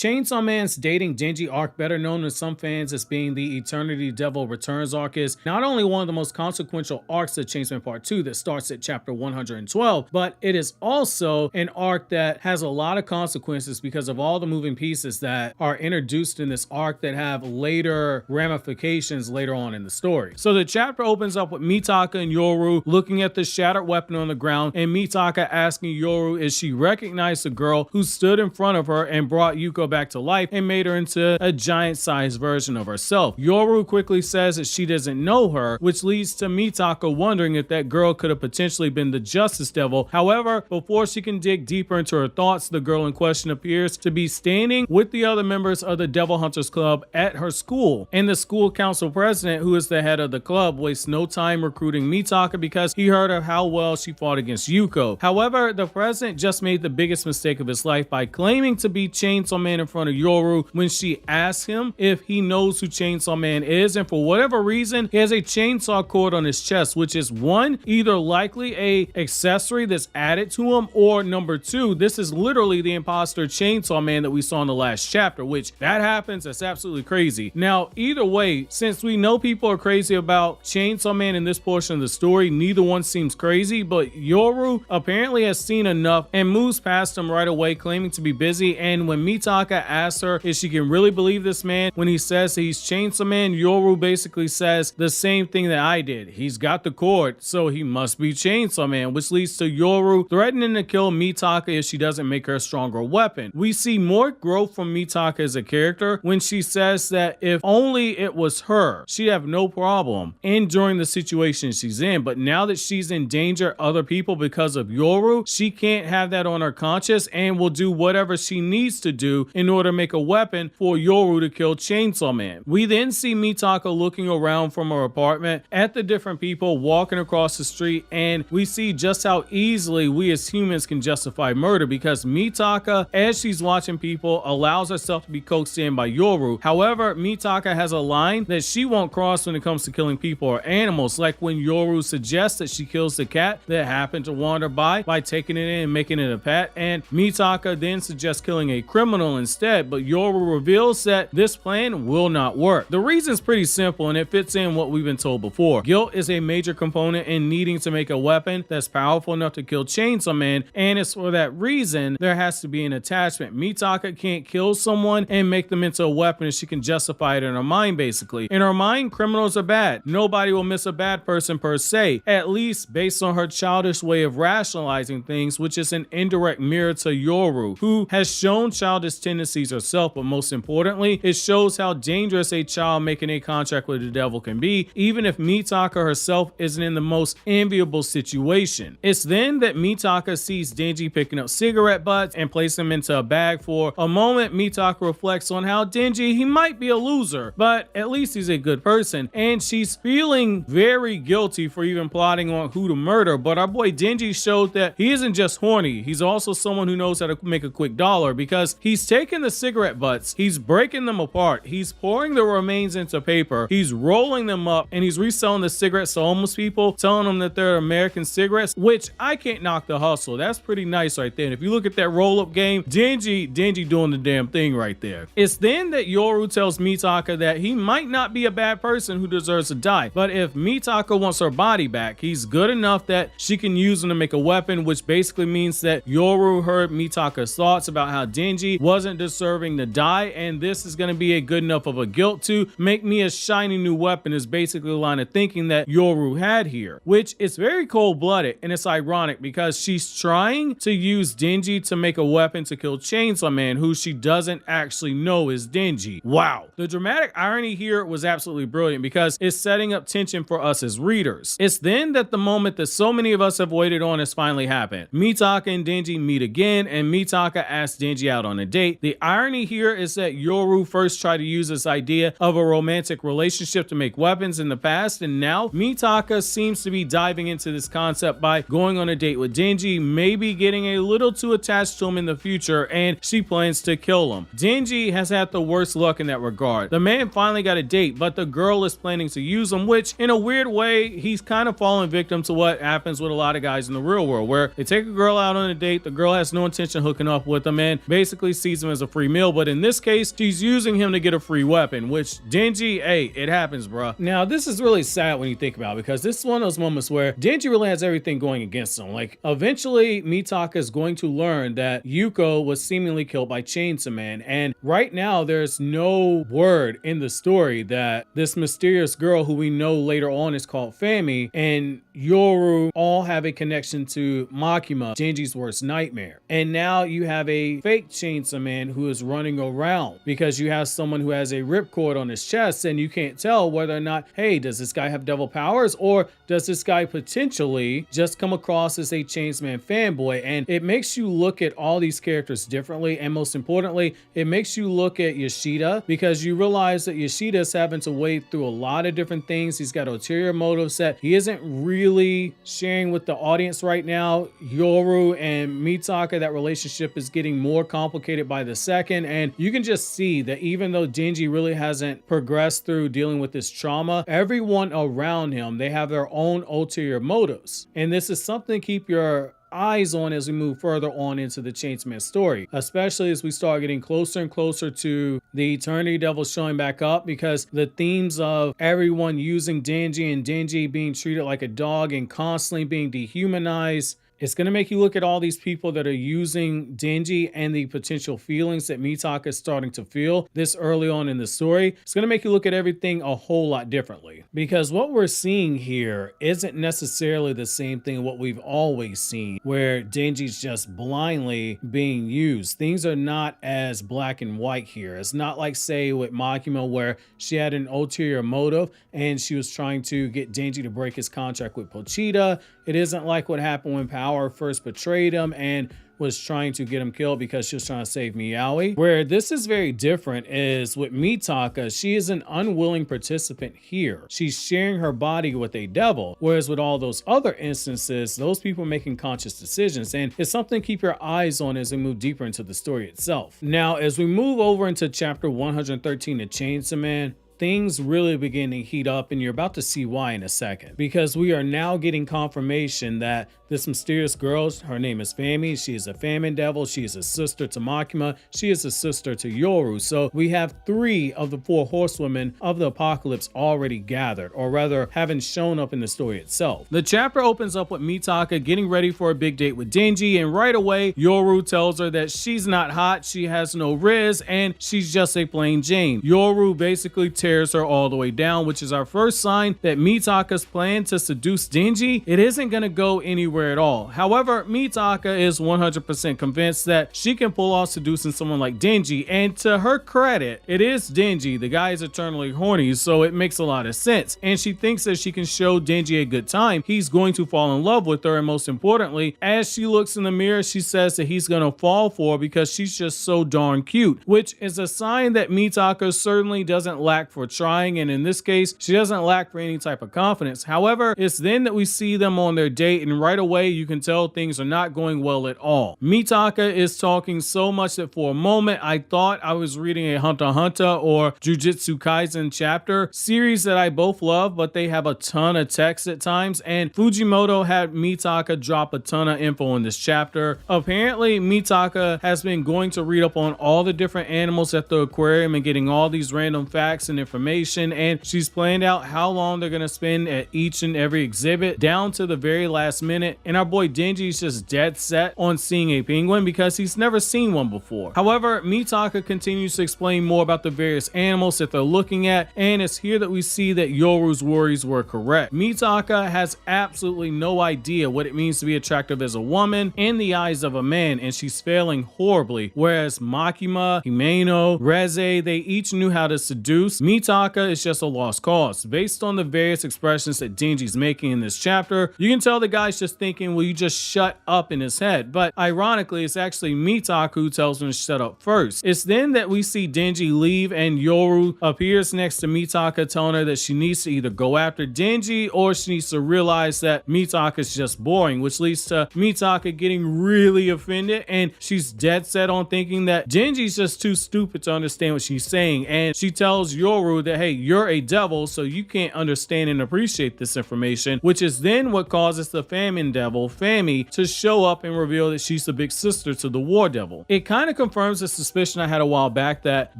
Chainsaw Man's dating Denji arc, better known to some fans as being the Eternity Devil Returns arc, is not only one of the most consequential arcs of Chainsaw Man Part 2 that starts at chapter 112, but it is also an arc that has a lot of consequences because of all the moving pieces that are introduced in this arc that have later ramifications later on in the story. So the chapter opens up with Mitaka and Yoru looking at the shattered weapon on the ground, and Mitaka asking Yoru if she recognized the girl who stood in front of her and brought Yuko back to life and made her into a giant-sized version of herself. Yoru quickly says that she doesn't know her, which leads to Mitaka wondering if that girl could have potentially been the Justice Devil. However, before she can dig deeper into her thoughts, the girl in question appears to be standing with the other members of the Devil Hunters Club at her school, and the school council president, who is the head of the club, wastes no time recruiting Mitaka because he heard of how well she fought against Yuko. However, the president just made the biggest mistake of his life by claiming to be Chainsaw Man in front of Yoru when she asks him if he knows who Chainsaw Man is, and for whatever reason, he has a chainsaw cord on his chest, which is one, either likely a accessory that's added to him, or number two, this is literally the imposter Chainsaw Man that we saw in the last chapter, which that happens, that's absolutely crazy. Now, either way, since we know people are crazy about Chainsaw Man in this portion of the story, neither one seems crazy, but Yoru apparently has seen enough and moves past him right away, claiming to be busy. And when Mitaka asks her if she can really believe this man when he says he's Chainsaw Man, Yoru basically says the same thing that I did. He's got the cord, so he must be Chainsaw Man, which leads to Yoru threatening to kill Mitaka if she doesn't make her a stronger weapon. We see more growth from Mitaka as a character when she says that if only it was her, she'd have no problem enduring the situation she's in, but now that she's in danger other people because of Yoru, she can't have that on her conscience and will do whatever she needs to do in order to make a weapon for Yoru to kill Chainsaw Man. We then see Mitaka looking around from her apartment at the different people walking across the street, and we see just how easily we as humans can justify murder because Mitaka, as she's watching people, allows herself to be coaxed in by Yoru. However, Mitaka has a line that she won't cross when it comes to killing people or animals, like when Yoru suggests that she kills the cat that happened to wander by taking it in and making it a pet, and Mitaka then suggests killing a criminal instead, but Yoru reveals that this plan will not work. The reason's pretty simple, and it fits in what we've been told before. Guilt is a major component in needing to make a weapon that's powerful enough to kill Chainsaw Man, and it's for that reason there has to be an attachment. Mitaka can't kill someone and make them into a weapon if she can justify it in her mind, basically. In her mind, criminals are bad. Nobody will miss a bad person per se, at least based on her childish way of rationalizing things, which is an indirect mirror to Yoru, who has shown childish tendencies herself, but most importantly, it shows how dangerous a child making a contract with the devil can be, even if Mitaka herself isn't in the most enviable situation. It's then that Mitaka sees Denji picking up cigarette butts and place them into a bag. For a moment, Mitaka reflects on how Denji, he might be a loser, but at least he's a good person, and she's feeling very guilty for even plotting on who to murder. But our boy Denji showed that he isn't just horny, he's also someone who knows how to make a quick dollar, because he's taking the cigarette butts, he's breaking them apart, he's pouring the remains into paper, he's rolling them up, and he's reselling the cigarettes to homeless people, telling them that they're American cigarettes, which I can't knock the hustle. That's pretty nice right there. And if you look at that roll-up game, Denji doing the damn thing right there. It's then that Yoru tells Mitaka that he might not be a bad person who deserves to die, but if Mitaka wants her body back, he's good enough that she can use him to make a weapon, which basically means that Yoru heard Mitaka's thoughts about how Denji wasn't deserving to die, and this is going to be a good enough of a guilt to make me a shiny new weapon, is basically the line of thinking that Yoru had here, which is very cold-blooded, and it's ironic because she's trying to use Denji to make a weapon to kill Chainsaw Man, who she doesn't actually know is Denji. Wow. The dramatic irony here was absolutely brilliant because it's setting up tension for us as readers. It's then that the moment that so many of us have waited on has finally happened. Mitaka and Denji meet again, and Mitaka asks Denji out on a date. The irony here is that Yoru first tried to use this idea of a romantic relationship to make weapons in the past, and now Mitaka seems to be diving into this concept by going on a date with Denji, maybe getting a little too attached to him in the future, and she plans to kill him. Denji has had the worst luck in that regard. The man finally got a date, but the girl is planning to use him, which in a weird way, he's kind of fallen victim to what happens with a lot of guys in the real world, where they take a girl out on a date, the girl has no intention of hooking up with him and basically sees him as a free meal, but in this case, she's using him to get a free weapon, which Denji, hey, it happens, bruh. Now, this is really sad when you think about it, because this is one of those moments where Denji really has everything going against him. Like, eventually, Mitaka is going to learn that Yuko was seemingly killed by Chainsaw Man, and right now, there's no word in the story that this mysterious girl who we know later on is called Fami and Yoru all have a connection to Makima, Denji's worst nightmare. And now you have a fake Chainsaw Man who is running around because you have someone who has a ripcord on his chest, and you can't tell whether or not, hey, does this guy have devil powers, or does this guy potentially just come across as a Chainsaw Man fanboy? And it makes you look at all these characters differently, and most importantly, it makes you look at Yoshida, because you realize that Yoshida is having to wade through a lot of different things. He's got ulterior motives that he isn't really sharing with the audience right now. Yoru and Mitaka, that relationship is getting more complicated by the second, and you can just see that even though Denji really hasn't progressed through dealing with this trauma, everyone around him, they have their own ulterior motives, and this is something to keep your eyes on as we move further on into the Chainsaw Man story, especially as we start getting closer and closer to the Eternity Devil showing back up, because the themes of everyone using Denji and Denji being treated like a dog and constantly being dehumanized, it's going to make you look at all these people that are using Denji and the potential feelings that Mitaka is starting to feel this early on in the story. It's going to make you look at everything a whole lot differently, because what we're seeing here isn't necessarily the same thing what we've always seen, where Denji's just blindly being used. Things are not as black and white here. It's not like, say, with Makima, where she had an ulterior motive and she was trying to get Denji to break his contract with Pochita. It isn't like what happened when Power first betrayed him and was trying to get him killed because she was trying to save Miyawi. Where this is very different is with Mitaka, she is an unwilling participant here. She's sharing her body with a devil, whereas with all those other instances, those people are making conscious decisions, and it's something to keep your eyes on as we move deeper into the story itself. Now, as we move over into chapter 113 of Chainsaw Man, things really begin to heat up, and you're about to see why in a second, because we are now getting confirmation that this mysterious girl, her name is Fami. She is a famine devil. She is a sister to Makima. She is a sister to Yoru. So we have 3 of the 4 horsewomen of the apocalypse already gathered, or rather having shown up in the story itself. The chapter opens up with Mitaka getting ready for a big date with Denji, and right away Yoru tells her that she's not hot, she has no riz, and she's just a plain Jane. Yoru basically tears her all the way down, which is our first sign that Mitaka's plan to seduce Denji, it isn't going to go anywhere at all. However, Mitaka is 100% convinced that she can pull off seducing someone like Denji, and to her credit, it is Denji. The guy is eternally horny, so it makes a lot of sense, and she thinks that she can show Denji a good time. He's going to fall in love with her, and most importantly, as she looks in the mirror, she says that he's going to fall for her because she's just so darn cute, which is a sign that Mitaka certainly doesn't lack for trying, and in this case, she doesn't lack for any type of confidence. However, it's then that we see them on their date, and right away you can tell things are not going well at all. Mitaka is talking so much that for a moment I thought I was reading a Hunter x Hunter or Jujutsu Kaisen chapter, series that I both love, but they have a ton of text at times, and Fujimoto had Mitaka drop a ton of info in this chapter. Apparently Mitaka has been going to read up on all the different animals at the aquarium and getting all these random facts and information, and she's planned out how long they're going to spend at each and every exhibit down to the very last minute, and our boy Denji is just dead set on seeing a penguin because he's never seen one before. However, Mitaka continues to explain more about the various animals that they're looking at, and it's here that we see that Yoru's worries were correct. Mitaka has absolutely no idea what it means to be attractive as a woman in the eyes of a man, and she's failing horribly, whereas Makima, Himeno, Reze, they each knew how to seduce. Mitaka is just a lost cause. Based on the various expressions that Denji's making in this chapter, you can tell the guy's just thinking, will you just shut up in his head? But ironically, it's actually Mitaka who tells him to shut up first. It's then that we see Denji leave, and Yoru appears next to Mitaka, telling her that she needs to either go after Denji or she needs to realize that Mitaka is just boring, which leads to Mitaka getting really offended, and she's dead set on thinking that Denji's just too stupid to understand what she's saying, and she tells Yoru Yoru that, hey, you're a devil, so you can't understand and appreciate this information, which is then what causes the famine devil, Fami, to show up and reveal that she's the big sister to the war devil. It kind of confirms the suspicion I had a while back that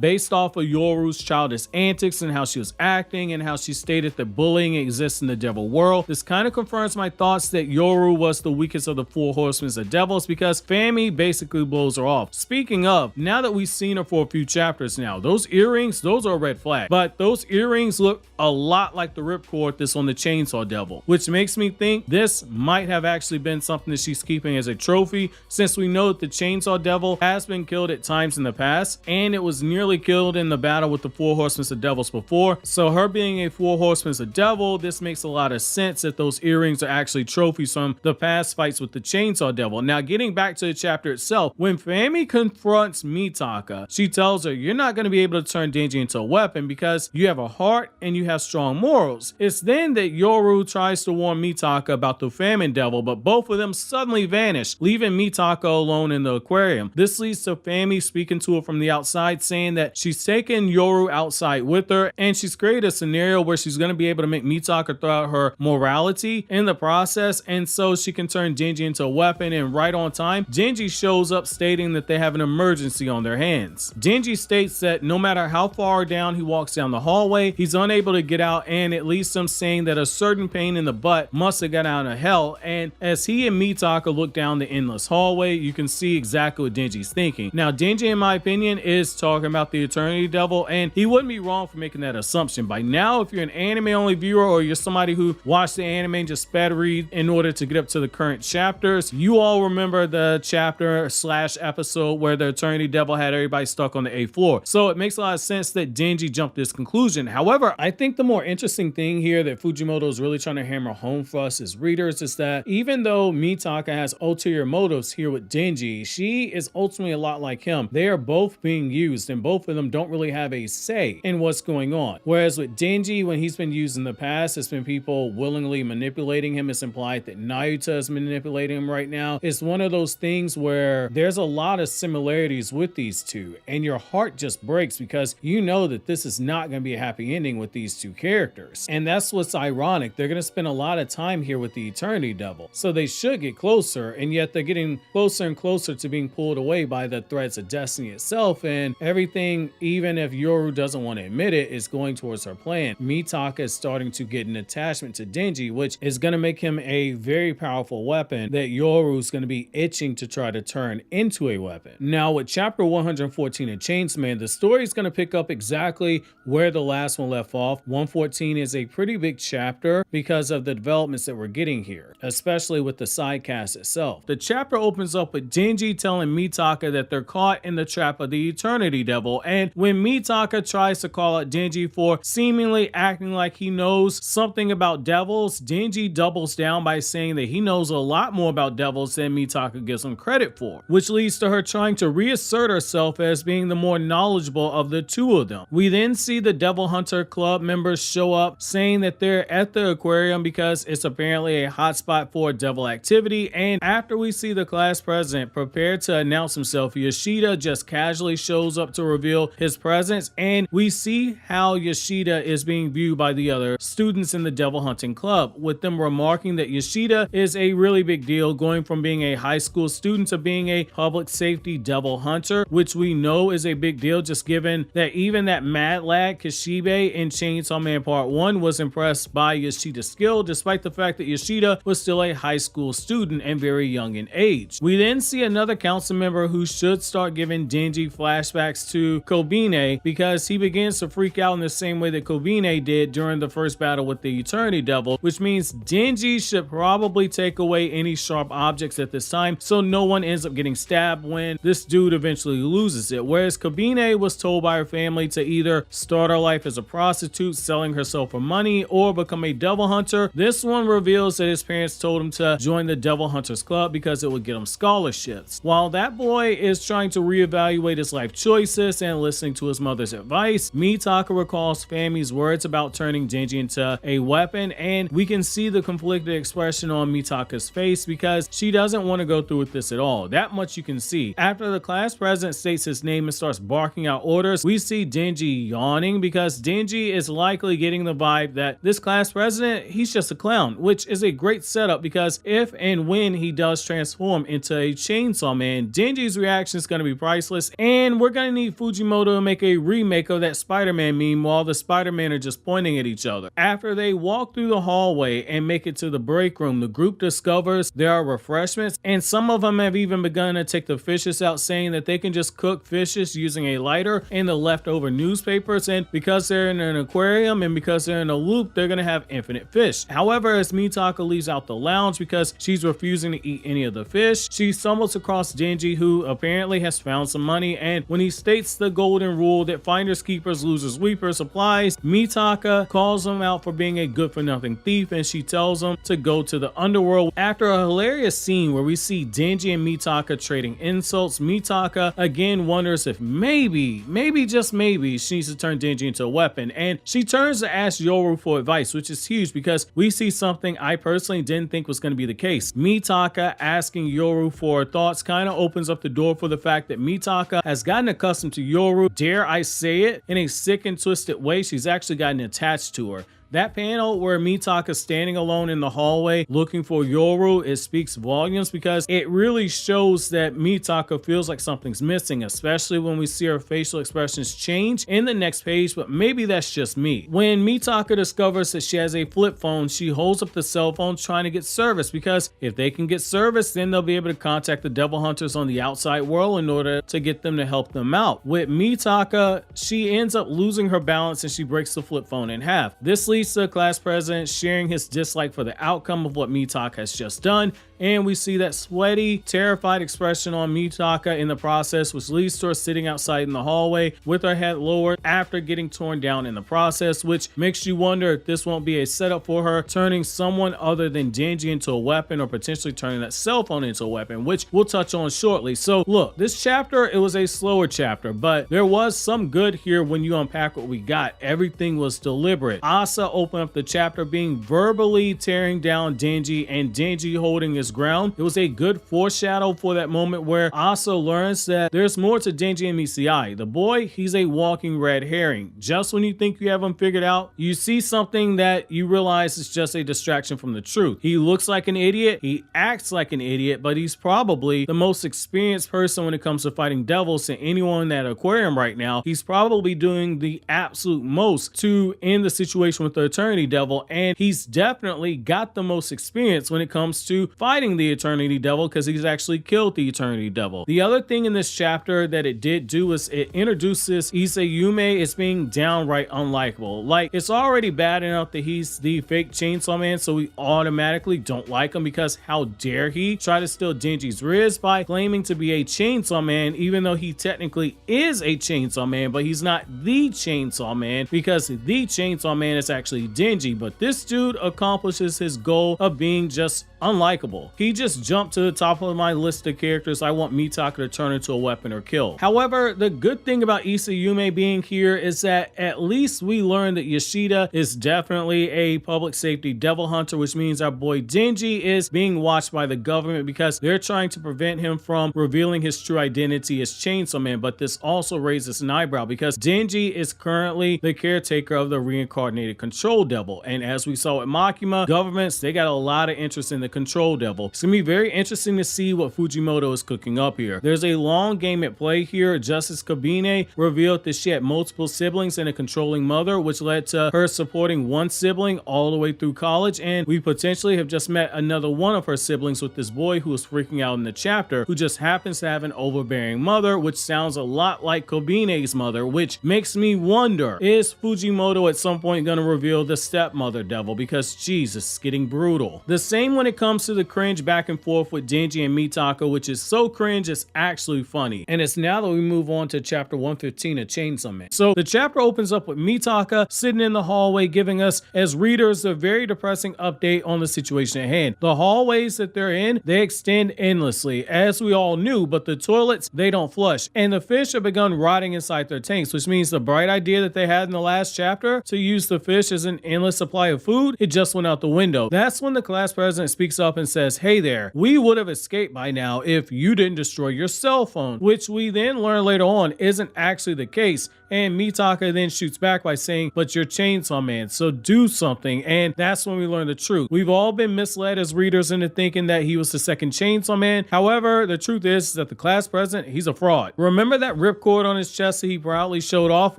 based off of Yoru's childish antics and how she was acting and how she stated that bullying exists in the devil world, this kind of confirms my thoughts that Yoru was the weakest of the four horsemen of devils because Fami basically blows her off. Speaking of, now that we've seen her for a few chapters now, those earrings, those are a red flag, but those earrings look a lot like the ripcord that's on the chainsaw devil, which makes me think this might have actually been something that she's keeping as a trophy, since we know that the chainsaw devil has been killed at times in the past and it was nearly killed in the battle with the four horsemen of devils before. So her being a four horsemen of devil, this makes a lot of sense that those earrings are actually trophies from the past fights with the chainsaw devil. Now, getting back to the chapter itself, when Fami confronts Mitaka, she tells her, you're not going to be able to turn Denji into a weapon because you have a heart and you have strong morals. It's then that Yoru tries to warn Mitaka about the famine devil, but both of them suddenly vanish, leaving Mitaka alone in the aquarium. This leads to Fami speaking to her from the outside, saying that she's taken Yoru outside with her and she's created a scenario where she's going to be able to make Mitaka throw out her morality in the process, and so she can turn Denji into a weapon. And right on time, Denji shows up stating that they have an emergency on their hands. Denji states that no matter how far down he walks down the hallway, he's unable to get out, and it leads to him saying that a certain pain in the butt must have got out of hell. And as he and Mitaka look down the endless hallway, you can see exactly what Denji's thinking. Now, Denji, in my opinion, is talking about the Eternity Devil, and he wouldn't be wrong for making that assumption. By now, if you're an anime-only viewer or you're somebody who watched the anime and just sped read in order to get up to the current chapters, you all remember the chapter / episode where the Eternity Devil had everybody stuck on the 8th floor. So it makes a lot of sense that Denji jumped to this conclusion. However, I think the more interesting thing here that Fujimoto is really trying to hammer home for us as readers is that even though Mitaka has ulterior motives here with Denji, she is ultimately a lot like him. They are both being used and both of them don't really have a say in what's going on. Whereas with Denji, when he's been used in the past, it's been people willingly manipulating him. It's implied that Nayuta is manipulating him right now. It's one of those things where there's a lot of similarities with these two and your heart just breaks because you know that this is not going to be a happy ending with these two characters. And that's what's ironic. They're going to spend a lot of time here with the Eternity Devil, so they should get closer, and yet they're getting closer and closer to being pulled away by the threads of destiny itself, and everything, even if Yoru doesn't want to admit it, is going towards her plan. Mitaka is starting to get an attachment to Denji, which is going to make him a very powerful weapon that Yoru is going to be itching to try to turn into a weapon. Now, with chapter 114 of Chainsman, the story is going to pick up exactly where the last one left off. 114 is a pretty big chapter because of the developments that we're getting here, especially with the side cast itself. The chapter opens up with Denji telling Mitaka that they're caught in the trap of the Eternity Devil, and when Mitaka tries to call out Denji for seemingly acting like he knows something about devils, Denji doubles down by saying that he knows a lot more about devils than Mitaka gives him credit for, which leads to her trying to reassert herself as being the more knowledgeable of the two of them. We then see the Devil Hunter Club members show up saying that they're at the aquarium because it's apparently a hotspot for devil activity, and after we see the class president prepare to announce himself, Yoshida just casually shows up to reveal his presence, and we see how Yoshida is being viewed by the other students in the Devil Hunting Club, with them remarking that Yoshida is a really big deal, going from being a high school student to being a public safety devil hunter, which we know is a big deal just given that even that mad lad Kishibe in Chainsaw Man Part 1 was impressed by Yoshida's skill, despite the fact that Yoshida was still a high school student and very young in age. We then see another council member who should start giving Denji flashbacks to Kobine because he begins to freak out in the same way that Kobine did during the first battle with the Eternity Devil, which means Denji should probably take away any sharp objects at this time so no one ends up getting stabbed when this dude eventually loses it. Whereas Kobine was told by her family to either start her life as a prostitute selling herself for money or become a devil hunter, this one reveals that his parents told him to join the Devil Hunters Club because it would get him scholarships. While that boy is trying to reevaluate his life choices and listening to his mother's advice, Mitaka recalls Fami's words about turning Denji into a weapon, and we can see the conflicted expression on Mitaka's face because she doesn't want to go through with this at all. That much you can see. After the class president states his name and starts barking out orders, we see Denji yawn running because Denji is likely getting the vibe that this class president, he's just a clown, which is a great setup because if and when he does transform into a Chainsaw Man, Denji's reaction is going to be priceless, and we're going to need Fujimoto to make a remake of that Spider-Man meme while the Spider-Man are just pointing at each other. After they walk through the hallway and make it to the break room, the group discovers there are refreshments, and some of them have even begun to take the fishes out, saying that they can just cook fishes using a lighter and the leftover newspapers, and because they're in an aquarium and because they're in a loop, they're going to have infinite fish. However, as Mitaka leaves out the lounge because she's refusing to eat any of the fish, she stumbles across Denji, who apparently has found some money, and when he states the golden rule that finders keepers, losers weepers applies, Mitaka calls him out for being a good-for-nothing thief, and she tells him to go to the underworld. After a hilarious scene where we see Denji and Mitaka trading insults, Mitaka again wonders if maybe just maybe she needs to turn Denji into a weapon, and she turns to ask Yoru for advice, which is huge because we see something I personally didn't think was going to be the case. Mitaka asking Yoru for her thoughts kind of opens up the door for the fact that Mitaka has gotten accustomed to Yoru. Dare I say it, in a sick and twisted way, she's actually gotten attached to her. That panel where Mitaka's standing alone in the hallway looking for Yoru, it speaks volumes because it really shows that Mitaka feels like something's missing, especially when we see her facial expressions change in the next page, but maybe that's just me. When Mitaka discovers that she has a flip phone, she holds up the cell phone trying to get service because if they can get service, then they'll be able to contact the devil hunters on the outside world in order to get them to help them out. With Mitaka, she ends up losing her balance and she breaks the flip phone in half. This leads to the class president sharing his dislike for the outcome of what Mitaka has just done, and we see that sweaty, terrified expression on Mitaka in the process, which leads to her sitting outside in the hallway with her head lowered after getting torn down in the process, which makes you wonder if this won't be a setup for her turning someone other than Denji into a weapon, or potentially turning that cell phone into a weapon, which we'll touch on shortly. So look, this chapter, it was a slower chapter, but there was some good here when you unpack what we got. Everything was deliberate. Asa opened up the chapter being verbally tearing down Denji and Denji holding his ground. It was a good foreshadow for that moment where Asa learns that there's more to Denji and meets the eye. The boy, he's a walking red herring. Just when you think you have him figured out, you see something that you realize is just a distraction from the truth. He looks like an idiot, he acts like an idiot, but he's probably the most experienced person when it comes to fighting devils to anyone in that aquarium right now. He's probably doing the absolute most to end the situation with the Eternity Devil, and he's definitely got the most experience when it comes to fighting the Eternity Devil because he's actually killed the Eternity Devil. The other thing in this chapter that it did do is it introduces Iseumi as being downright unlikable. Like, it's already bad enough that he's the fake Chainsaw Man, so we automatically don't like him because how dare he try to steal Denji's Riz by claiming to be a Chainsaw Man, even though he technically is a Chainsaw Man, but he's not the Chainsaw Man because the Chainsaw Man is actually Denji. But this dude accomplishes his goal of being just unlikable. He just jumped to the top of my list of characters I want Mitaka to turn into a weapon or kill. However, the good thing about Iseumi being here is that at least we learned that Yoshida is definitely a public safety devil hunter, which means our boy Denji is being watched by the government because they're trying to prevent him from revealing his true identity as Chainsaw Man. But this also raises an eyebrow because Denji is currently the caretaker of the reincarnated Control Devil, and as we saw with Makima, governments, they got a lot of interest in the Control Devil. It's gonna be very interesting to see what Fujimoto is cooking up here. There's a long game at play here. Justice Kabine revealed that she had multiple siblings and a controlling mother, which led to her supporting one sibling all the way through college, and we potentially have just met another one of her siblings with this boy who was freaking out in the chapter, who just happens to have an overbearing mother, which sounds a lot like Kabine's mother, which makes me wonder, is Fujimoto at some point gonna reveal the stepmother devil? Because Jesus, it's getting brutal. The same when it comes to the cringe back and forth with Denji and Mitaka, which is so cringe it's actually funny. And it's now that we move on to chapter 115 of Chainsaw Man. So the chapter opens up with Mitaka sitting in the hallway giving us, as readers, a very depressing update on the situation at hand. The hallways that they're in, they extend endlessly, as we all knew, but the toilets, they don't flush. And the fish have begun rotting inside their tanks, which means the bright idea that they had in the last chapter to use the fish as an endless supply of food, it just went out the window. That's when the class president speaks speaks up and says, "Hey there, we would have escaped by now if you didn't destroy your cell phone," which we then learn later on isn't actually the case. And Mitaka then shoots back by saying, "But you're Chainsaw Man, so do something." And that's when we learn the truth. We've all been misled as readers into thinking that he was the second Chainsaw Man. However, the truth is that the class president, he's a fraud. Remember that ripcord on his chest that he proudly showed off?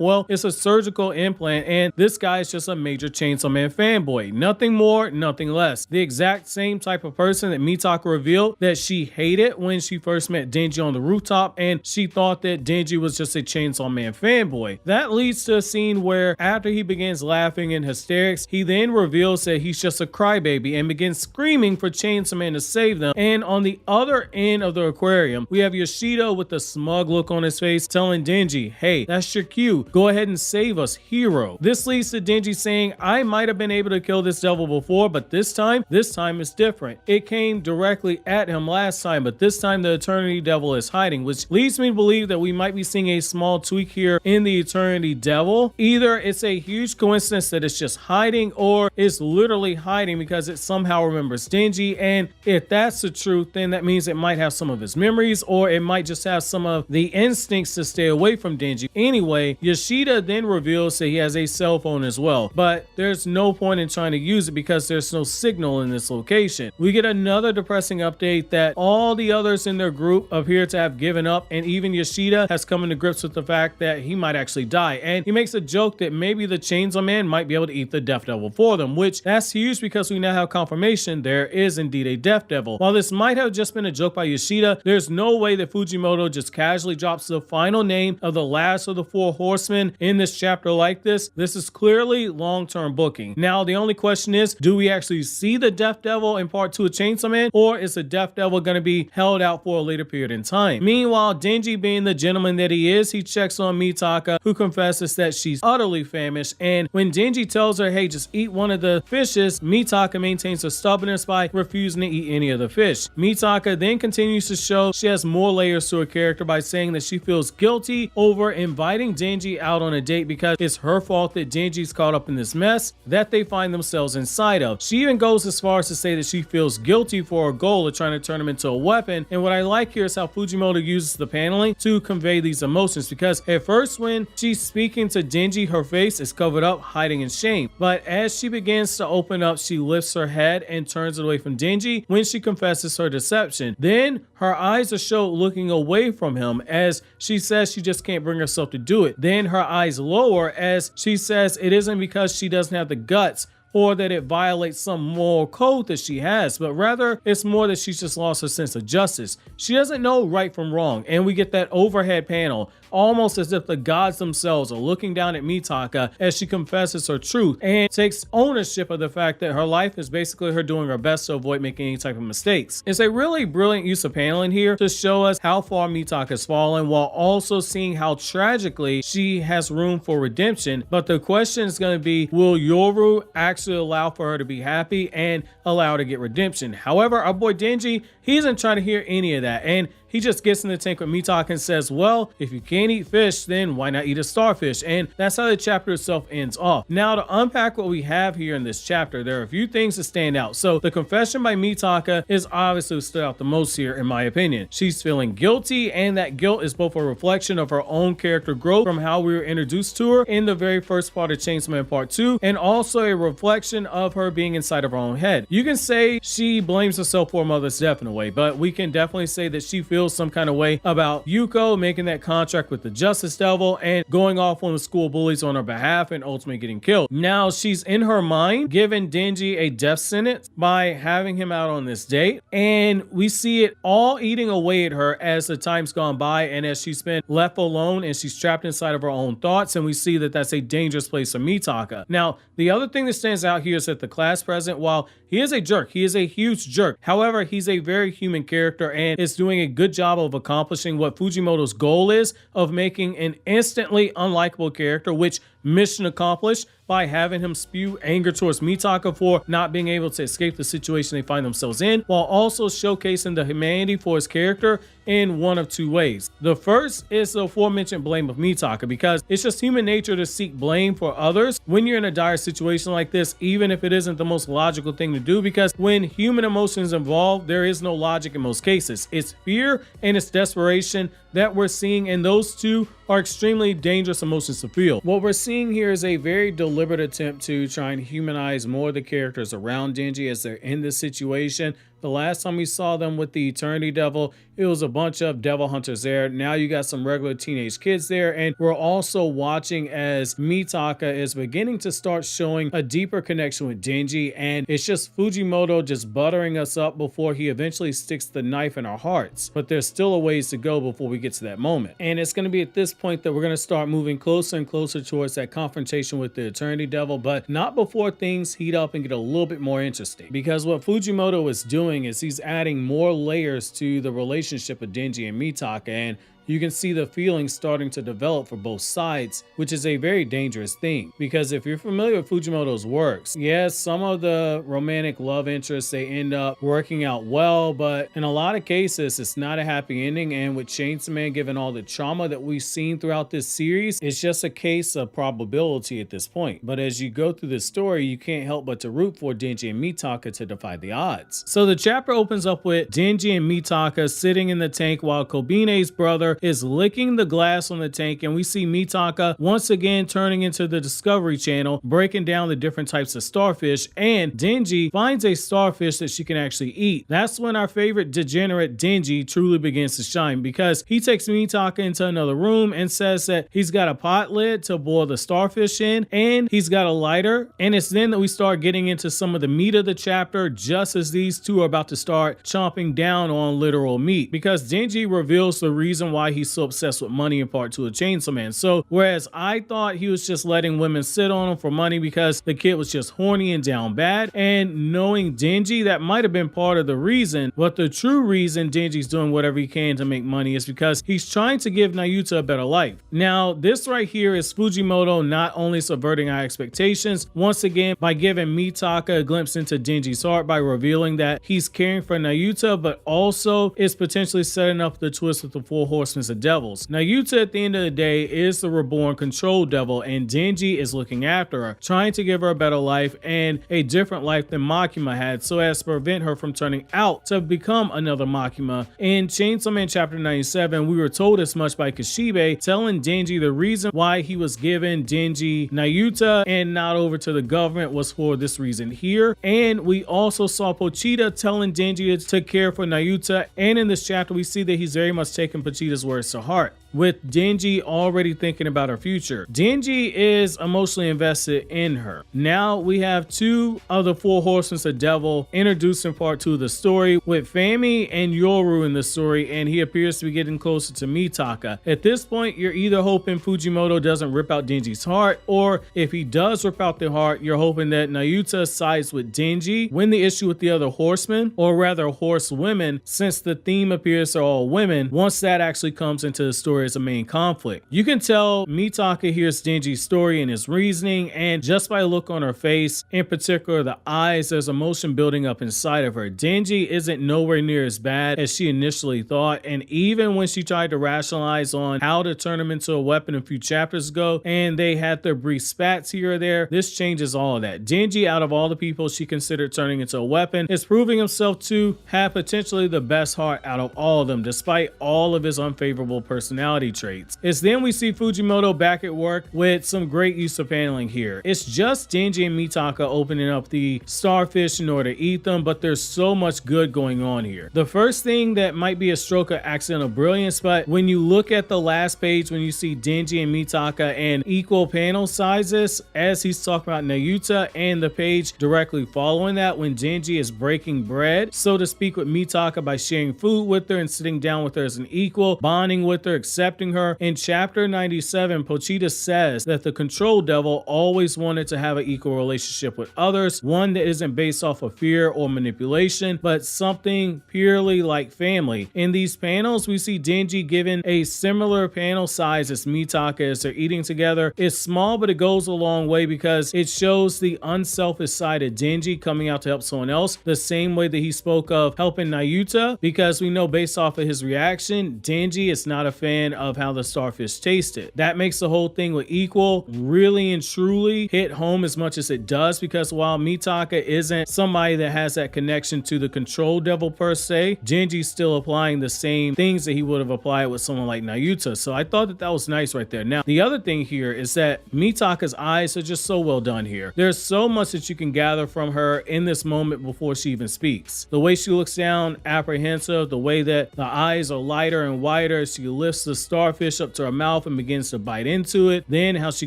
Well, it's a surgical implant, and this guy is just a major Chainsaw Man fanboy. Nothing more, nothing less. The exact same type of person that Mitaka revealed that she hated when she first met Denji on the rooftop, and she thought that Denji was just a Chainsaw Man fanboy. That leads to a scene where after he begins laughing in hysterics, he then reveals that he's just a crybaby and begins screaming for Chainsaw Man to save them. And on the other end of the aquarium, we have Yoshida with a smug look on his face telling Denji, "Hey, that's your cue. Go ahead and save us, hero." This leads to Denji saying, "I might have been able to kill this devil before, but this time is different. It came directly at him last time, but this time the Eternity Devil is hiding," which leads me to believe that we might be seeing a small tweak here in the Eternity Devil. Either it's a huge coincidence that it's just hiding, or it's literally hiding because it somehow remembers Denji. And if that's the truth, then that means it might have some of his memories, or it might just have some of the instincts to stay away from Denji. Anyway, Yoshida then reveals that he has a cell phone as well, but there's no point in trying to use it because there's no signal in this location. We get another depressing update that all the others in their group appear to have given up, and even Yoshida has come into grips with the fact that he might actually die. And he makes a joke that maybe the Chainsaw Man might be able to eat the Death Devil for them, which that's huge because we now have confirmation there is indeed a Death Devil. While this might have just been a joke by Yoshida, there's no way that Fujimoto just casually drops the final name of the last of the four horsemen in this chapter like this. This is clearly long-term booking. Now, the only question is, do we actually see the Death Devil in part 2 of Chainsaw Man, or is the Death Devil going to be held out for a later period in time? Meanwhile, Denji, being the gentleman that he is, he checks on Mitaka, who confesses that she's utterly famished, and when Denji tells her, "Hey, just eat one of the fishes," Mitaka maintains her stubbornness by refusing to eat any of the fish. Mitaka then continues to show she has more layers to her character by saying that she feels guilty over inviting Denji out on a date because it's her fault that Denji's caught up in this mess that they find themselves inside of. She even goes as far as to say that she feels guilty for her goal of trying to turn him into a weapon. And what I like here is how Fujimoto uses the paneling to convey these emotions, because at first when she's speaking to Denji, her face is covered up, hiding in shame. But as she begins to open up, she lifts her head and turns it away from Denji when she confesses her deception. Then her eyes are shown looking away from him as she says she just can't bring herself to do it. Then her eyes lower as she says it isn't because she doesn't have the guts or that it violates some moral code that she has, but rather it's more that she's just lost her sense of justice. She doesn't know right from wrong, and we get that overhead panel almost as if the gods themselves are looking down at Mitaka as she confesses her truth and takes ownership of the fact that her life is basically her doing her best to avoid making any type of mistakes. It's a really brilliant use of paneling here to show us how far Mitaka has fallen, while also seeing how tragically she has room for redemption. But the question is going to be, will Yoru actually allow for her to be happy and allow her to get redemption? However, our boy Denji, he isn't trying to hear any of that, and he just gets in the tank with Mitaka and says, well, if you can't eat fish, then why not eat a starfish? And that's how the chapter itself ends off. Now, to unpack what we have here in this chapter, there are a few things that stand out. So the confession by Mitaka is obviously what stood out the most here, in my opinion. She's feeling guilty, and that guilt is both a reflection of her own character growth from how we were introduced to her in the very first part of Chainsaw Man Part 2, and also a reflection of her being inside of her own head. You can say she blames herself for her mother's death in a way, but we can definitely say that she feels some kind of way about Yuko making that contract with the Justice Devil and going off on the school bullies on her behalf and ultimately getting killed. Now she's in her mind giving Denji a death sentence by having him out on this date, and we see it all eating away at her as the time's gone by and as she's been left alone and she's trapped inside of her own thoughts, and we see that that's a dangerous place for Mitaka. Now, the other thing that stands out here is that the class president, while he is a jerk, he is a huge jerk. However, he's a very human character and is doing a good job of accomplishing what Fujimoto's goal is of making an instantly unlikable character, which mission accomplished by having him spew anger towards Mitaka for not being able to escape the situation they find themselves in, while also showcasing the humanity for his character in one of two ways. The first is the aforementioned blame of Mitaka, because it's just human nature to seek blame for others when you're in a dire situation like this, even if it isn't the most logical thing to do, because when human emotions involved, there is no logic in most cases. It's fear and it's desperation that we're seeing, and those two are extremely dangerous emotions to feel. What we're seeing here is a very deliberate attempt to try and humanize more of the characters around Denji as they're in this situation. The last time we saw them with the Eternity Devil, it was a bunch of devil hunters there. Now you got some regular teenage kids there, and we're also watching as Mitaka is beginning to start showing a deeper connection with Denji, and it's just Fujimoto just buttering us up before he eventually sticks the knife in our hearts. But there's still a ways to go before we get to that moment. And it's going to be at this point that we're going to start moving closer and closer towards that confrontation with the Eternity Devil, but not before things heat up and get a little bit more interesting. Because what Fujimoto is doing is he's adding more layers to the relationship of Denji and Mitaka, and you can see the feelings starting to develop for both sides, which is a very dangerous thing. Because if you're familiar with Fujimoto's works, yes, some of the romantic love interests, they end up working out well, but in a lot of cases, it's not a happy ending. And with Chainsaw Man, given all the trauma that we've seen throughout this series, it's just a case of probability at this point. But as you go through the story, you can't help but to root for Denji and Mitaka to defy the odds. So the chapter opens up with Denji and Mitaka sitting in the tank while Kobine's brother is licking the glass on the tank, and we see Mitaka once again turning into the Discovery Channel, breaking down the different types of starfish, and Denji finds a starfish that she can actually eat. That's when our favorite degenerate Denji truly begins to shine, because he takes Mitaka into another room and says that he's got a pot lid to boil the starfish in, and he's got a lighter. And it's then that we start getting into some of the meat of the chapter, just as these two are about to start chomping down on literal meat, because Denji reveals the reason why he's so obsessed with money in part 2 of Chainsaw Man. So whereas I thought he was just letting women sit on him for money because the kid was just horny and down bad, and knowing Denji, that might have been part of the reason, but the true reason Denji's doing whatever he can to make money is because he's trying to give Nayuta a better life. Now this right here is Fujimoto not only subverting our expectations once again by giving Mitaka a glimpse into Denji's heart by revealing that he's caring for Nayuta, but also is potentially setting up the twist with the Four Horsemen of Devils. Nayuta at the end of the day is the reborn control devil, and Denji is looking after her, trying to give her a better life and a different life than Makima had, so as to prevent her from turning out to become another Makima. In Chainsaw Man chapter 97, we were told as much by Kishibe, telling Denji the reason why he was giving Denji Nayuta and not over to the government was for this reason here. And we also saw Pochita telling Denji to care for Nayuta, and in this chapter we see that he's very much taken Pochita's words to heart, with Denji already thinking about her future. Denji is emotionally invested in her. Now we have two of the Four Horsemen of Devil introduced in part 2 of the story, with Fami and Yoru in the story, and he appears to be getting closer to Mitaka. At this point, you're either hoping Fujimoto doesn't rip out Denji's heart, or if he does rip out the heart, you're hoping that Nayuta sides with Denji, win the issue with the other horsemen, or rather horsewomen, since the theme appears to all women, once that actually comes into the story as a main conflict. You can tell Mitaka hears Denji's story and his reasoning, and just by the look on her face, in particular the eyes, there's emotion building up inside of her. Denji isn't nowhere near as bad as she initially thought, and even when she tried to rationalize on how to turn him into a weapon a few chapters ago, and they had their brief spats here or there, this changes all of that. Denji, out of all the people she considered turning into a weapon, is proving himself to have potentially the best heart out of all of them, despite all of his unfavorable personality traits. It's then we see Fujimoto back at work with some great use of paneling here. It's just Denji and Mitaka opening up the starfish in order to eat them, but there's so much good going on here. The first thing that might be a stroke of accidental brilliance, but when you look at the last page, when you see Denji and Mitaka in equal panel sizes, as he's talking about Nayuta, and the page directly following that when Denji is breaking bread, so to speak, with Mitaka by sharing food with her and sitting down with her as an equal, bonding with her, etc. accepting her. In chapter 97, Pochita says that the control devil always wanted to have an equal relationship with others, one that isn't based off of fear or manipulation, but something purely like family. In these panels, we see Denji given a similar panel size as Mitaka as they're eating together. It's small, but it goes a long way because it shows the unselfish side of Denji coming out to help someone else, the same way that he spoke of helping Nayuta, because we know based off of his reaction, Denji is not a fan of how the starfish tasted. That makes the whole thing with equal really and truly hit home as much as it does, because while Mitaka isn't somebody that has that connection to the control devil per se, Denji's still applying the same things that he would have applied with someone like Nayuta. So I thought that that was nice right there. Now, the other thing here is that Mitaka's eyes are just so well done here. There's so much that you can gather from her in this moment before she even speaks. The way she looks down apprehensive, the way that the eyes are lighter and wider as she lifts the starfish up to her mouth and begins to bite into it, then how she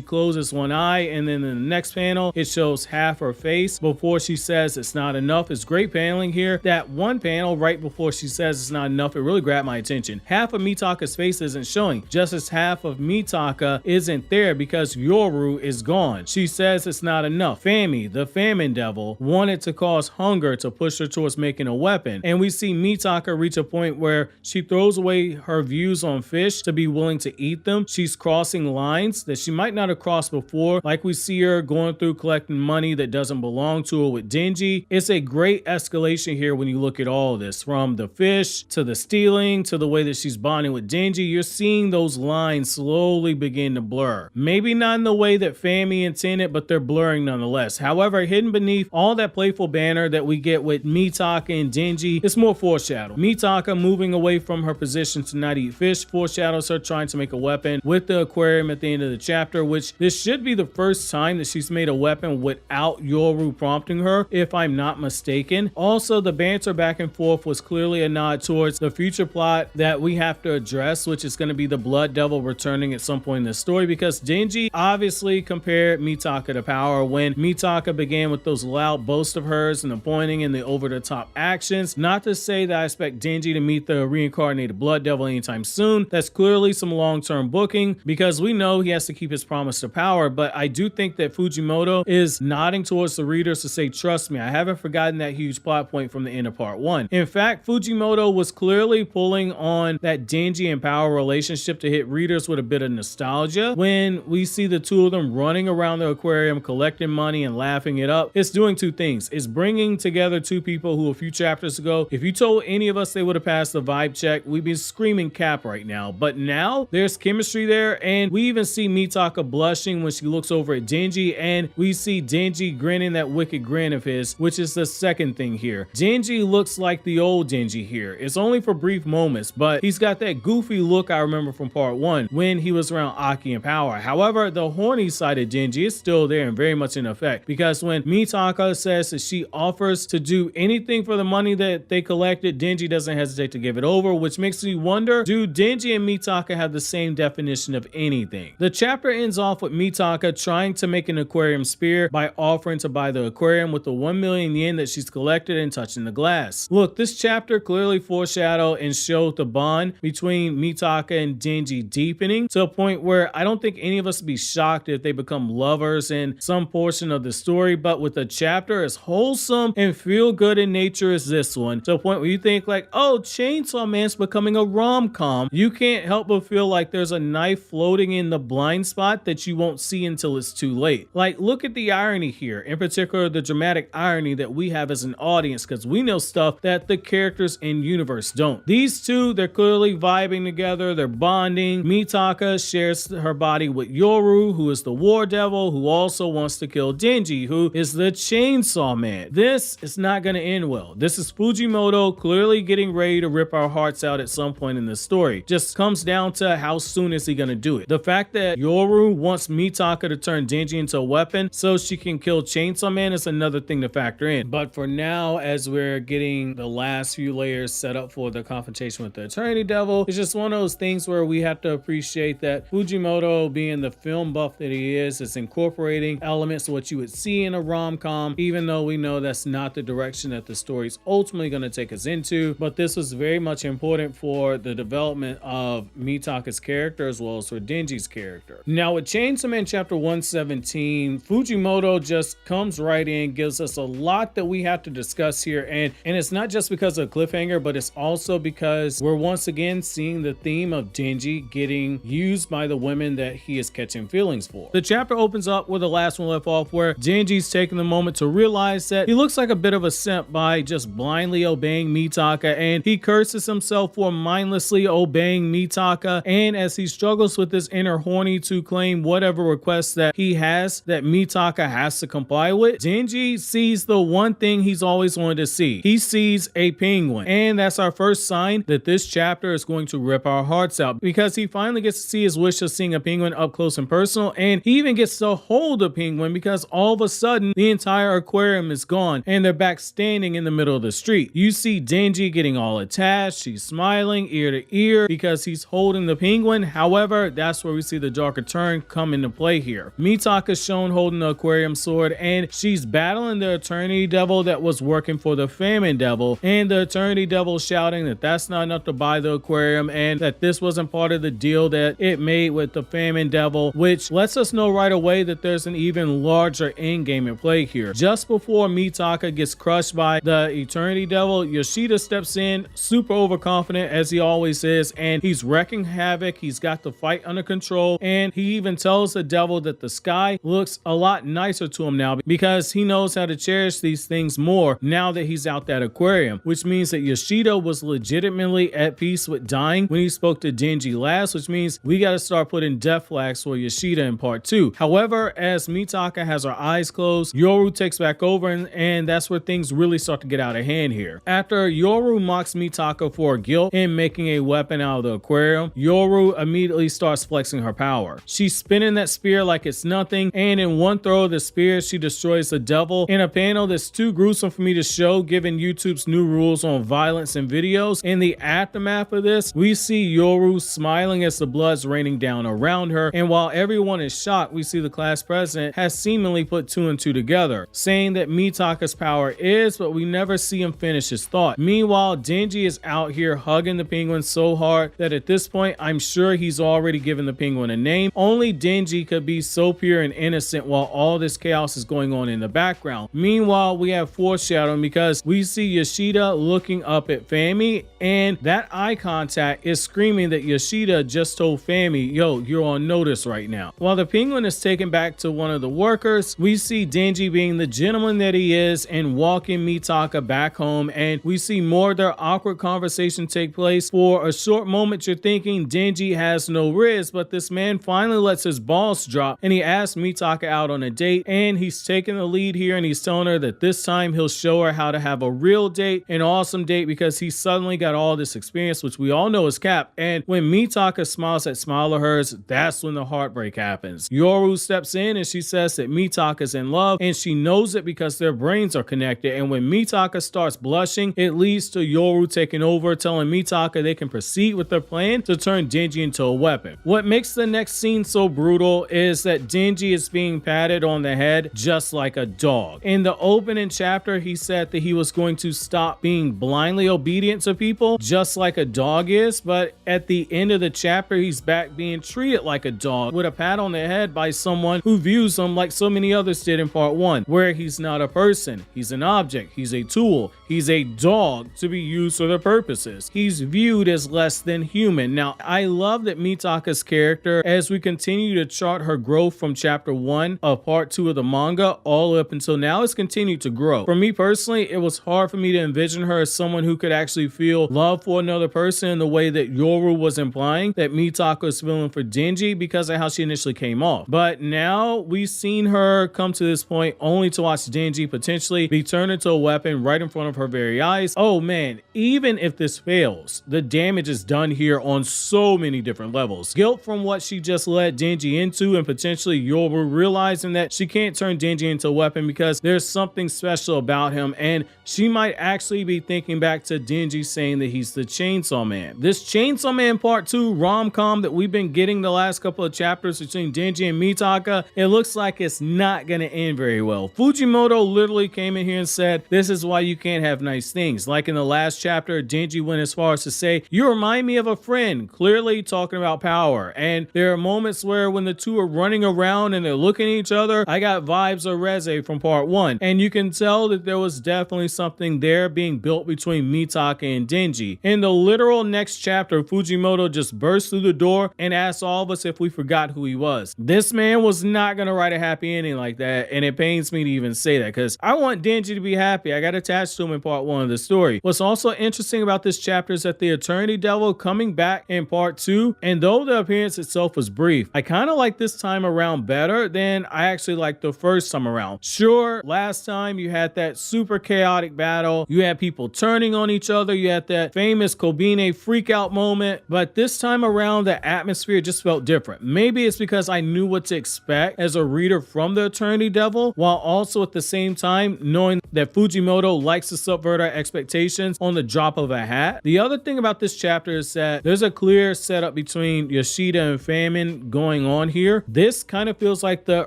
closes one eye, and then in the next panel it shows half her face before she says it's not enough. It's great paneling here. That one panel right before she says it's not enough, it really grabbed my attention. Half of Mitaka's face isn't showing, just as half of Mitaka isn't there because Yoru is gone. She says it's not enough. Fami, the famine devil, wanted to cause hunger to push her towards making a weapon, and we see Mitaka reach a point where she throws away her views on fish to be willing to eat them. She's crossing lines that she might not have crossed before, like we see her going through collecting money that doesn't belong to her with Denji. It's a great escalation here when you look at all of this, from the fish to the stealing to the way that she's bonding with Denji. You're seeing those lines slowly begin to blur. Maybe not in the way that Fami intended, but they're blurring nonetheless. However, hidden beneath all that playful banner that we get with Mitaka and Denji, it's more foreshadow. Mitaka moving away from her position to not eat fish foreshadows her trying to make a weapon with the aquarium at the end of the chapter, which this should be the first time that she's made a weapon without Yoru prompting her, if I'm not mistaken. Also, the banter back and forth was clearly a nod towards the future plot that we have to address, which is going to be the Blood Devil returning at some point in the story, because Denji obviously compared Mitaka to power when Mitaka began with those loud boasts of hers and the pointing and the over-the-top actions. Not to say that I expect Denji to meet the reincarnated Blood Devil anytime soon. That's clearly some long-term booking because we know he has to keep his promise to power, but I do think that Fujimoto is nodding towards the readers to say, trust me, I haven't forgotten that huge plot point from the end of part 1. In fact, Fujimoto was clearly pulling on that Denji and power relationship to hit readers with a bit of nostalgia. When we see the two of them running around the aquarium collecting money and laughing it up, it's doing two things. It's bringing together two people who a few chapters ago, if you told any of us they would have passed the vibe check, we'd be screaming cap right now. But now there's chemistry there, and we even see Mitaka blushing when she looks over at Denji, and we see Denji grinning that wicked grin of his, which is the second thing here. Denji looks like the old Denji here. It's only for brief moments, but he's got that goofy look I remember from part 1 when he was around Aki and power. However, the horny side of Denji is still there and very much in effect, because when Mitaka says that she offers to do anything for the money that they collected, Denji doesn't hesitate to give it over, which makes me wonder, do Denji and Mitaka have the same definition of anything? The chapter ends off with Mitaka trying to make an aquarium spear by offering to buy the aquarium with the 1 million yen that she's collected and touching the glass. Look, this chapter clearly foreshadowed and showed the bond between Mitaka and Denji deepening to a point where I don't think any of us would be shocked if they become lovers in some portion of the story, but with a chapter as wholesome and feel good in nature as this one, to a point where you think like, oh, Chainsaw Man's becoming a rom-com, you can't help but feel like there's a knife floating in the blind spot that you won't see until it's too late. Like, look at the irony here, in particular the dramatic irony that we have as an audience, because we know stuff that the characters in universe don't. These two, they're clearly vibing together, they're bonding. Mitaka shares her body with Yoru, who is the war devil, who also wants to kill Denji, who is the Chainsaw Man. This is not going to end well. This is Fujimoto clearly getting ready to rip our hearts out at some point in the story. Just comes down to how soon is he going to do it. The fact that Yoru wants Mitaka to turn Denji into a weapon so she can kill Chainsaw Man is another thing to factor in. But for now, as we're getting the last few layers set up for the confrontation with the Eternity Devil, it's just one of those things where we have to appreciate that Fujimoto, being the film buff that he is incorporating elements of what you would see in a rom-com, even though we know that's not the direction that the story's ultimately going to take us into. But this was very much important for the development of of Mitaka's character as well as for Denji's character. Now with Chainsaw Man chapter 117, Fujimoto just comes right in, gives us a lot that we have to discuss here, and it's not just because of cliffhanger, but it's also because we're once again seeing the theme of Denji getting used by the women that he is catching feelings for. The chapter opens up where the last one left off, where Denji's taking the moment to realize that he looks like a bit of a simp by just blindly obeying Mitaka, and he curses himself for mindlessly obeying Mitaka. And as he struggles with his inner horny to claim whatever request that he has that Mitaka has to comply with, Denji sees the one thing he's always wanted to see. He sees a penguin, and that's our first sign that this chapter is going to rip our hearts out, because he finally gets to see his wish of seeing a penguin up close and personal, and he even gets to hold a penguin, because all of a sudden the entire aquarium is gone and they're back standing in the middle of the street. You see Denji getting all attached, he's smiling ear to ear because he's holding the penguin. However, that's where we see the darker turn come into play here. Mitaka's shown holding the aquarium sword, and she's battling the Eternity Devil that was working for the Famine Devil, and the Eternity Devil shouting that that's not enough to buy the aquarium and that this wasn't part of the deal that it made with the Famine Devil, which lets us know right away that there's an even larger end game in play here. Just before Mitaka gets crushed by the Eternity Devil, Yoshida steps in, super overconfident as he always is, and he's wrecking havoc. He's got the fight under control, and he even tells the devil that the sky looks a lot nicer to him now because he knows how to cherish these things more now that he's out that aquarium, which means that Yoshida was legitimately at peace with dying when he spoke to Denji last, which means we got to start putting death flags for Yoshida in part 2. However, as Mitaka has her eyes closed, Yoru takes back over, and that's where things really start to get out of hand here. After Yoru mocks Mitaka for guilt in making a weapon out of the aquarium, Yoru immediately starts flexing her power. She's spinning that spear like it's nothing, and in one throw of the spear, she destroys the devil in a panel that's too gruesome for me to show given YouTube's new rules on violence in videos. In the aftermath of this, we see Yoru smiling as the blood's raining down around her, and while everyone is shocked, we see the class president has seemingly put 2 and 2 together, saying that Mitaka's power is, but we never see him finish his thought. Meanwhile, Denji is out here hugging the penguin so hard that at this point, I'm sure he's already given the penguin a name. Only Denji could be so pure and innocent while all this chaos is going on in the background. Meanwhile, we have foreshadowing because we see Yoshida looking up at Fami, and that eye contact is screaming that Yoshida just told Fami, yo, you're on notice right now. While the penguin is taken back to one of the workers, we see Denji being the gentleman that he is and walking Mitaka back home, and we see more of their awkward conversation take place. For a short moment, you're thinking Denji has no riz, but this man finally lets his balls drop and he asks Mitaka out on a date, and he's taking the lead here, and he's telling her that this time he'll show her how to have a real date, an awesome date, because he suddenly got all this experience, which we all know is cap. And when Mitaka smiles that smile of hers, that's when the heartbreak happens. Yoru steps in and she says that Mitaka's in love, and she knows it because their brains are connected, and when Mitaka starts blushing, it leads to Yoru taking over, telling Mitaka they can proceed with their plan to turn Denji into a weapon. What makes the next scene so brutal is that Denji is being patted on the head just like a dog. In the opening chapter, he said that he was going to stop being blindly obedient to people just like a dog is, but at the end of the chapter, he's back being treated like a dog with a pat on the head by someone who views him like so many others did in part 1, where he's not a person, he's an object, he's a tool, he's a dog to be used for their purposes. He's viewed as less than human. Now, I love that Mitaka's character, as we continue to chart her growth from chapter 1 of part 2 of the manga all the way up until now, has continued to grow. For me personally, it was hard for me to envision her as someone who could actually feel love for another person in the way that Yoru was implying that Mitaka was feeling for Denji because of how she initially came off. But now we've seen her come to this point only to watch Denji potentially be turned into a weapon right in front of her very eyes. Oh man, even if this fails, the damage is done here on so many different levels. Guilt from what she just led Denji into, and potentially Yoru realizing that she can't turn Denji into a weapon because there's something special about him, and she might actually be thinking back to Denji saying that he's the Chainsaw Man. This Chainsaw Man Part 2 rom-com that we've been getting the last couple of chapters between Denji and Mitaka, it looks like it's not going to end very well. Fujimoto literally came in here and said, this is why you can't have nice things. Like in the last chapter, Denji went as far as to say, you remind me of a friend friend, clearly talking about power. And there are moments where when the two are running around and they're looking at each other, I got vibes of Reze from part 1. And you can tell that there was definitely something there being built between Mitaka and Denji. In the literal next chapter, Fujimoto just burst through the door and asked all of us if we forgot who he was. This man was not going to write a happy ending like that, and it pains me to even say that because I want Denji to be happy. I got attached to him in part 1 of the story. What's also interesting about this chapter is that the Eternity Devil coming back in part 2, and though the appearance itself was brief, I kind of like this time around better than I actually liked the first time around. Sure, last time you had that super chaotic battle, you had people turning on each other, you had that famous Kobine freak out moment, but this time around the atmosphere just felt different. Maybe it's because I knew what to expect as a reader from the Eternity Devil, while also at the same time knowing that Fujimoto likes to subvert our expectations on the drop of a hat. The other thing about this chapter is that there's a clear setup between Yoshida and Fami going on here. This kind of feels like the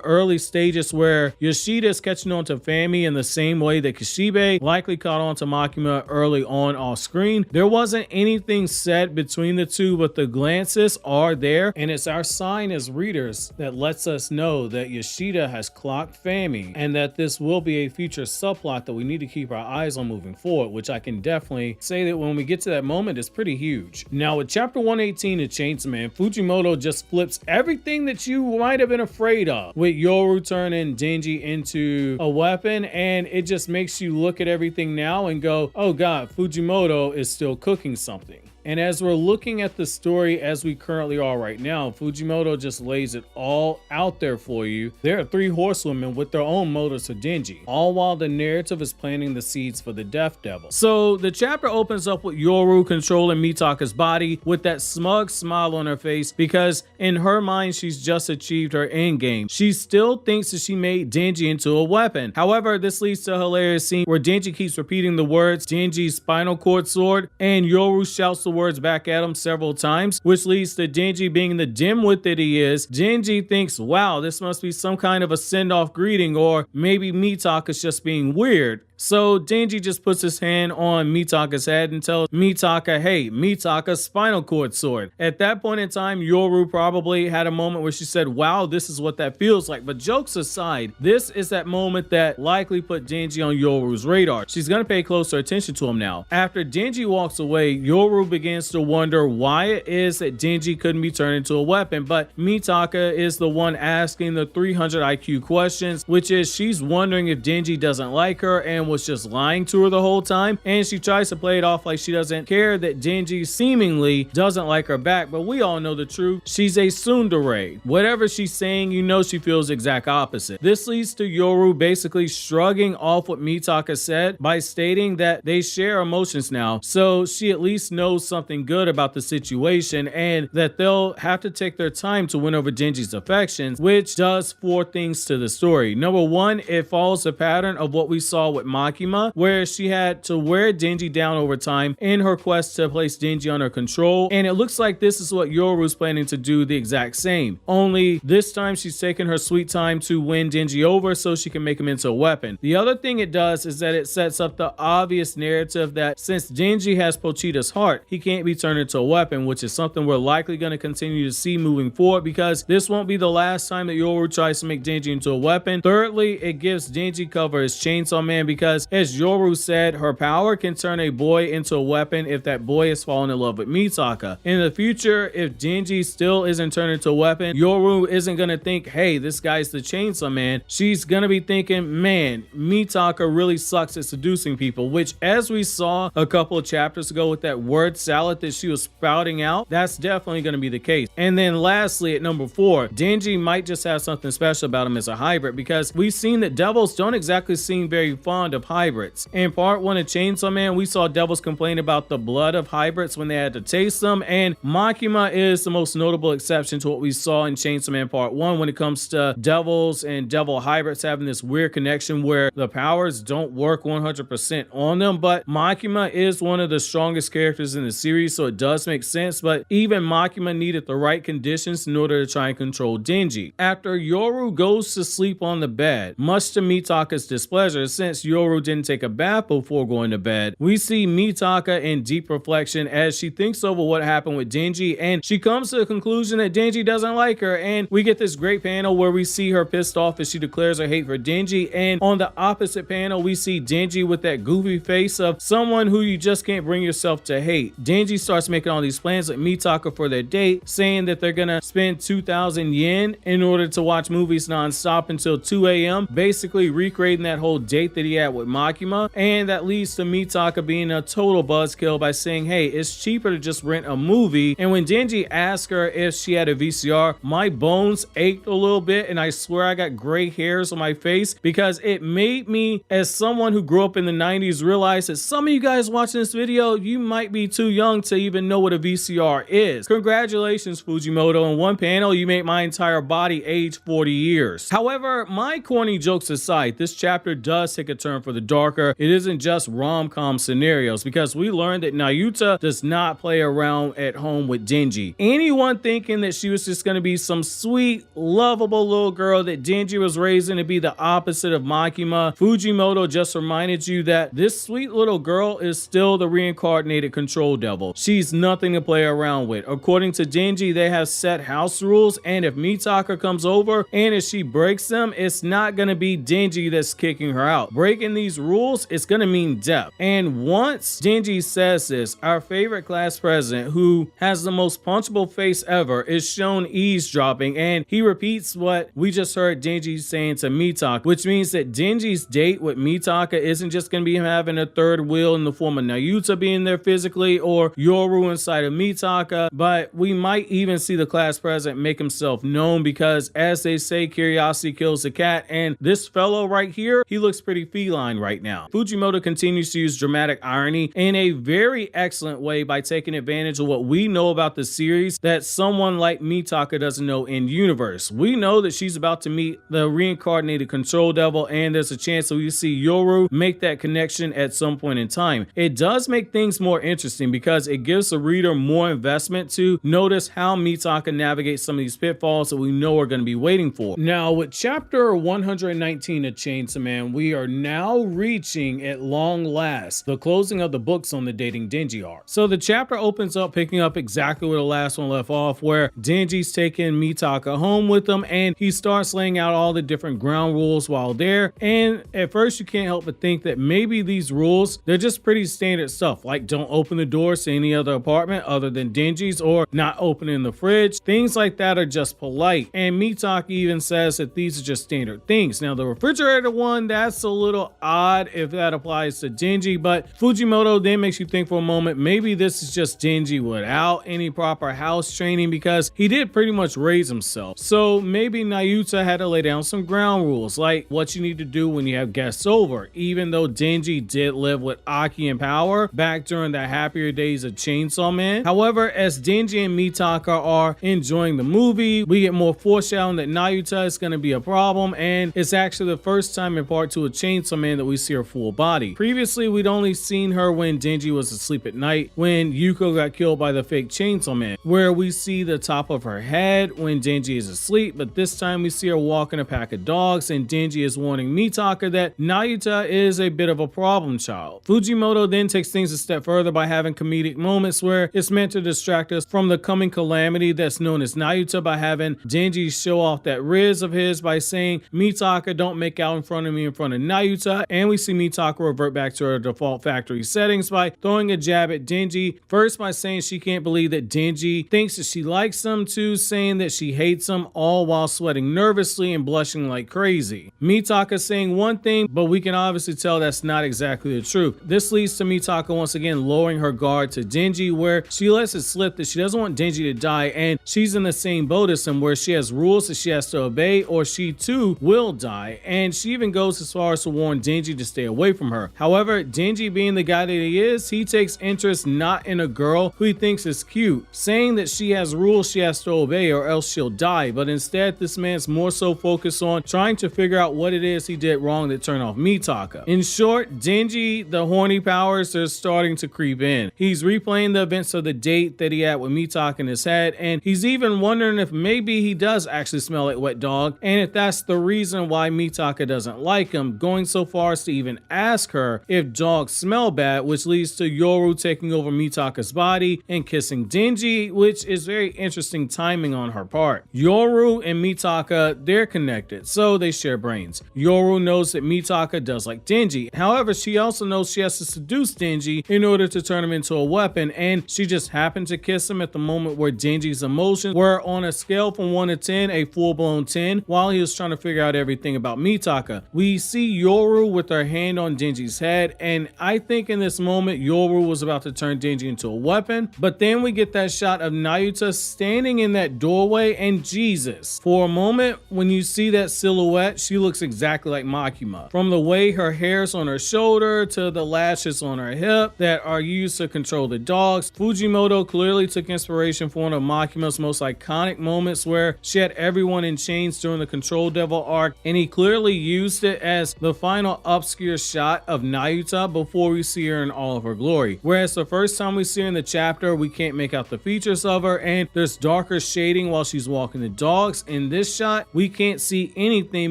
early stages where Yoshida is catching on to Fami in the same way that Kishibe likely caught on to Makima early on off screen. There wasn't anything said between the two, but the glances are there, and it's our sign as readers that lets us know that Yoshida has clocked Fami and that this will be a future subplot that we need to keep our eyes on moving forward, which I can definitely say that when we get to that moment, it's pretty huge. Now with chapter 118 of Chainsaw Man, Fujimoto just flips everything that you might have been afraid of, with Yoru turning Denji into a weapon, and it just makes you look at everything now and go, oh god, Fujimoto is still cooking something. And as we're looking at the story as we currently are right now, Fujimoto just lays it all out there for you. There are 3 horsewomen with their own motives for Denji, all while the narrative is planting the seeds for the Death Devil. So the chapter opens up with Yoru controlling Mitaka's body with that smug smile on her face, because in her mind, she's just achieved her end game. She still thinks that she made Denji into a weapon. However, this leads to a hilarious scene where Denji keeps repeating the words Denji's spinal cord sword, and Yoru shouts the words back at him several times, which leads to Denji being the dimwit that he is. Denji thinks, wow, this must be some kind of a send-off greeting, or maybe Mitaka's just being weird. So Denji just puts his hand on Mitaka's head and tells Mitaka, hey, Mitaka's spinal cord sword. At that point in time, Yoru probably had a moment where she said, wow, this is what that feels like. But jokes aside, this is that moment that likely put Denji on Yoru's radar. She's going to pay closer attention to him now. After Denji walks away, Yoru begins to wonder why it is that Denji couldn't be turned into a weapon, but Mitaka is the one asking the 300 IQ questions, which is she's wondering if Denji doesn't like her and was just lying to her the whole time, and she tries to play it off like she doesn't care that Denji seemingly doesn't like her back, but we all know the truth. She's a tsundere. Whatever she's saying, you know she feels the exact opposite. This leads to Yoru basically shrugging off what Mitaka said by stating that they share emotions now, so she at least knows something good about the situation and that they'll have to take their time to win over Denji's affections, which does 4 things to the story. Number 1, it follows the pattern of what we saw with Makima, where she had to wear Denji down over time in her quest to place Denji under control, and it looks like this is what Yoru's planning to do the exact same, only this time she's taking her sweet time to win Denji over so she can make him into a weapon. The other thing it does is that it sets up the obvious narrative that since Denji has Pochita's heart, he can't be turned into a weapon, which is something we're likely going to continue to see moving forward, because this won't be the last time that Yoru tries to make Denji into a weapon. Thirdly, it gives Denji cover as Chainsaw Man, because as Yoru said, her power can turn a boy into a weapon if that boy has fallen in love with Mitaka. In the future, if Denji still isn't turned into a weapon, Yoru isn't going to think, hey, this guy's the Chainsaw Man. She's going to be thinking, man, Mitaka really sucks at seducing people, which as we saw a couple of chapters ago with that word salad that she was spouting out, that's definitely going to be the case. And then lastly, at number 4, Denji might just have something special about him as a hybrid, because we've seen that devils don't exactly seem very fond of hybrids. In part 1 of Chainsaw Man, we saw devils complain about the blood of hybrids when they had to taste them, and Makima is the most notable exception to what we saw in Chainsaw Man part 1 when it comes to devils and devil hybrids having this weird connection where the powers don't work 100% on them. But Makima is one of the strongest characters in the series, so it does make sense, but even Makima needed the right conditions in order to try and control Denji. After Yoru goes to sleep on the bed, much to Mitaka's displeasure, since Yoru Yoru didn't take a bath before going to bed. We see Mitaka in deep reflection as she thinks over what happened with Denji, and she comes to the conclusion that Denji doesn't like her, and we get this great panel where we see her pissed off as she declares her hate for Denji, and on the opposite panel we see Denji with that goofy face of someone who you just can't bring yourself to hate. Denji starts making all these plans with Mitaka for their date, saying that they're gonna spend 2,000 yen in order to watch movies non-stop until 2 a.m., basically recreating that whole date that he had with Makima, and that leads to Mitaka being a total buzzkill by saying, hey, it's cheaper to just rent a movie. And when Denji asked her if she had a VCR, my bones ached a little bit, and I swear I got gray hairs on my face because it made me, as someone who grew up in the 90s, realize that some of you guys watching this video, you might be too young to even know what a VCR is. Congratulations, Fujimoto. In one panel, you made my entire body age 40 years. However, my corny jokes aside, this chapter does take a turn for the darker. It isn't just rom-com scenarios, because we learned that Nayuta does not play around at home with Denji. Anyone thinking that she was just going to be some sweet, lovable little girl that Denji was raising to be the opposite of Makima, Fujimoto just reminded you that this sweet little girl is still the reincarnated control devil. She's nothing to play around with. According to Denji, they have set house rules, and if Mitaka comes over and if she breaks them, it's not going to be Denji that's kicking her out. Breaking these rules, it's going to mean death. And once Denji says this, our favorite class president, who has the most punchable face ever, is shown eavesdropping, and he repeats what we just heard Denji saying to Mitaka, which means that Denji's date with Mitaka isn't just going to be him having a third wheel in the form of Nayuta being there physically or Yoru inside of Mitaka, but we might even see the class president make himself known, because as they say, curiosity kills the cat, and this fellow right here, he looks pretty feline right now. Fujimoto continues to use dramatic irony in a very excellent way by taking advantage of what we know about the series that someone like Mitaka doesn't know in universe. We know that she's about to meet the reincarnated control devil, and there's a chance that we see Yoru make that connection at some point in time. It does make things more interesting because it gives the reader more investment to notice how Mitaka navigates some of these pitfalls that we know are going to be waiting for. Now, with chapter 119 of Chainsaw Man, we are now reaching, at long last, the closing of the books on the Dating Denji arc. So the chapter opens up picking up exactly where the last one left off, where Denji's taking Mitaka home with him, and he starts laying out all the different ground rules while there. And at first you can't help but think that maybe these rules, they're just pretty standard stuff, like don't open the doors to any other apartment other than Denji's, or not opening the fridge. Things like that are just polite. And Mitaka even says that these are just standard things. Now the refrigerator one, that's a little odd if that applies to Denji, but Fujimoto then makes you think for a moment, maybe this is just Denji without any proper house training, because he did pretty much raise himself. So maybe Nayuta had to lay down some ground rules, like what you need to do when you have guests over, even though Denji did live with Aki and power back during the happier days of Chainsaw Man. However, as Denji and Mitaka are enjoying the movie, we get more foreshadowing that Nayuta is going to be a problem, and it's actually the first time in part 2 of Chainsaw Man that we see her full body. Previously, we'd only seen her when Denji was asleep at night, when Yuko got killed by the fake Chainsaw Man, where we see the top of her head when Denji is asleep, but this time we see her walking a pack of dogs, and Denji is warning Mitaka that Nayuta is a bit of a problem child. Fujimoto then takes things a step further by having comedic moments where it's meant to distract us from the coming calamity that's known as Nayuta, by having Denji show off that riz of his by saying, Mitaka, don't make out in front of me in front of Nayuta, and we see Mitaka revert back to her default factory settings by throwing a jab at Denji, first by saying she can't believe that Denji thinks that she likes him, to saying that she hates him, all while sweating nervously and blushing like crazy. Mitaka saying one thing, but we can obviously tell that's not exactly the truth. This leads to Mitaka once again lowering her guard to Denji, where she lets it slip that she doesn't want Denji to die, and she's in the same boat as him, where she has rules that she has to obey or she too will die, and she even goes as far as to warn Denji to stay away from her. However, Denji, being the guy that he is, he takes interest not in a girl who he thinks is cute, saying that she has rules she has to obey or else she'll die, but instead this man's more so focused on trying to figure out what it is he did wrong that turned off Mitaka. In short, Denji, the horny powers are starting to creep in. He's replaying the events of the date that he had with Mitaka in his head, and he's even wondering if maybe he does actually smell like wet dog, and if that's the reason why Mitaka doesn't like him, going so far far as to even ask her if dogs smell bad, which leads to Yoru taking over Mitaka's body and kissing Denji, which is very interesting timing on her part. Yoru and Mitaka, they're connected, so they share brains. Yoru knows that Mitaka does like Denji. However, she also knows she has to seduce Denji in order to turn him into a weapon, and she just happened to kiss him at the moment where Denji's emotions were on a scale from 1 to 10, a full-blown 10, while he was trying to figure out everything about Mitaka. We see Yoru with her hand on Denji's head, and I think in this moment Yoru was about to turn Denji into a weapon, but then we get that shot of Nayuta standing in that doorway, and Jesus, for a moment when you see that silhouette, she looks exactly like Makima. From the way her hair's on her shoulder to the lashes on her hip that are used to control the dogs, Fujimoto clearly took inspiration from one of Makima's most iconic moments where she had everyone in chains during the Control Devil arc, and he clearly used it as the final obscure shot of Nayuta before we see her in all of her glory. Whereas the first time we see her in the chapter, we can't make out the features of her, and there's darker shading while she's walking the dogs. In this shot, we can't see anything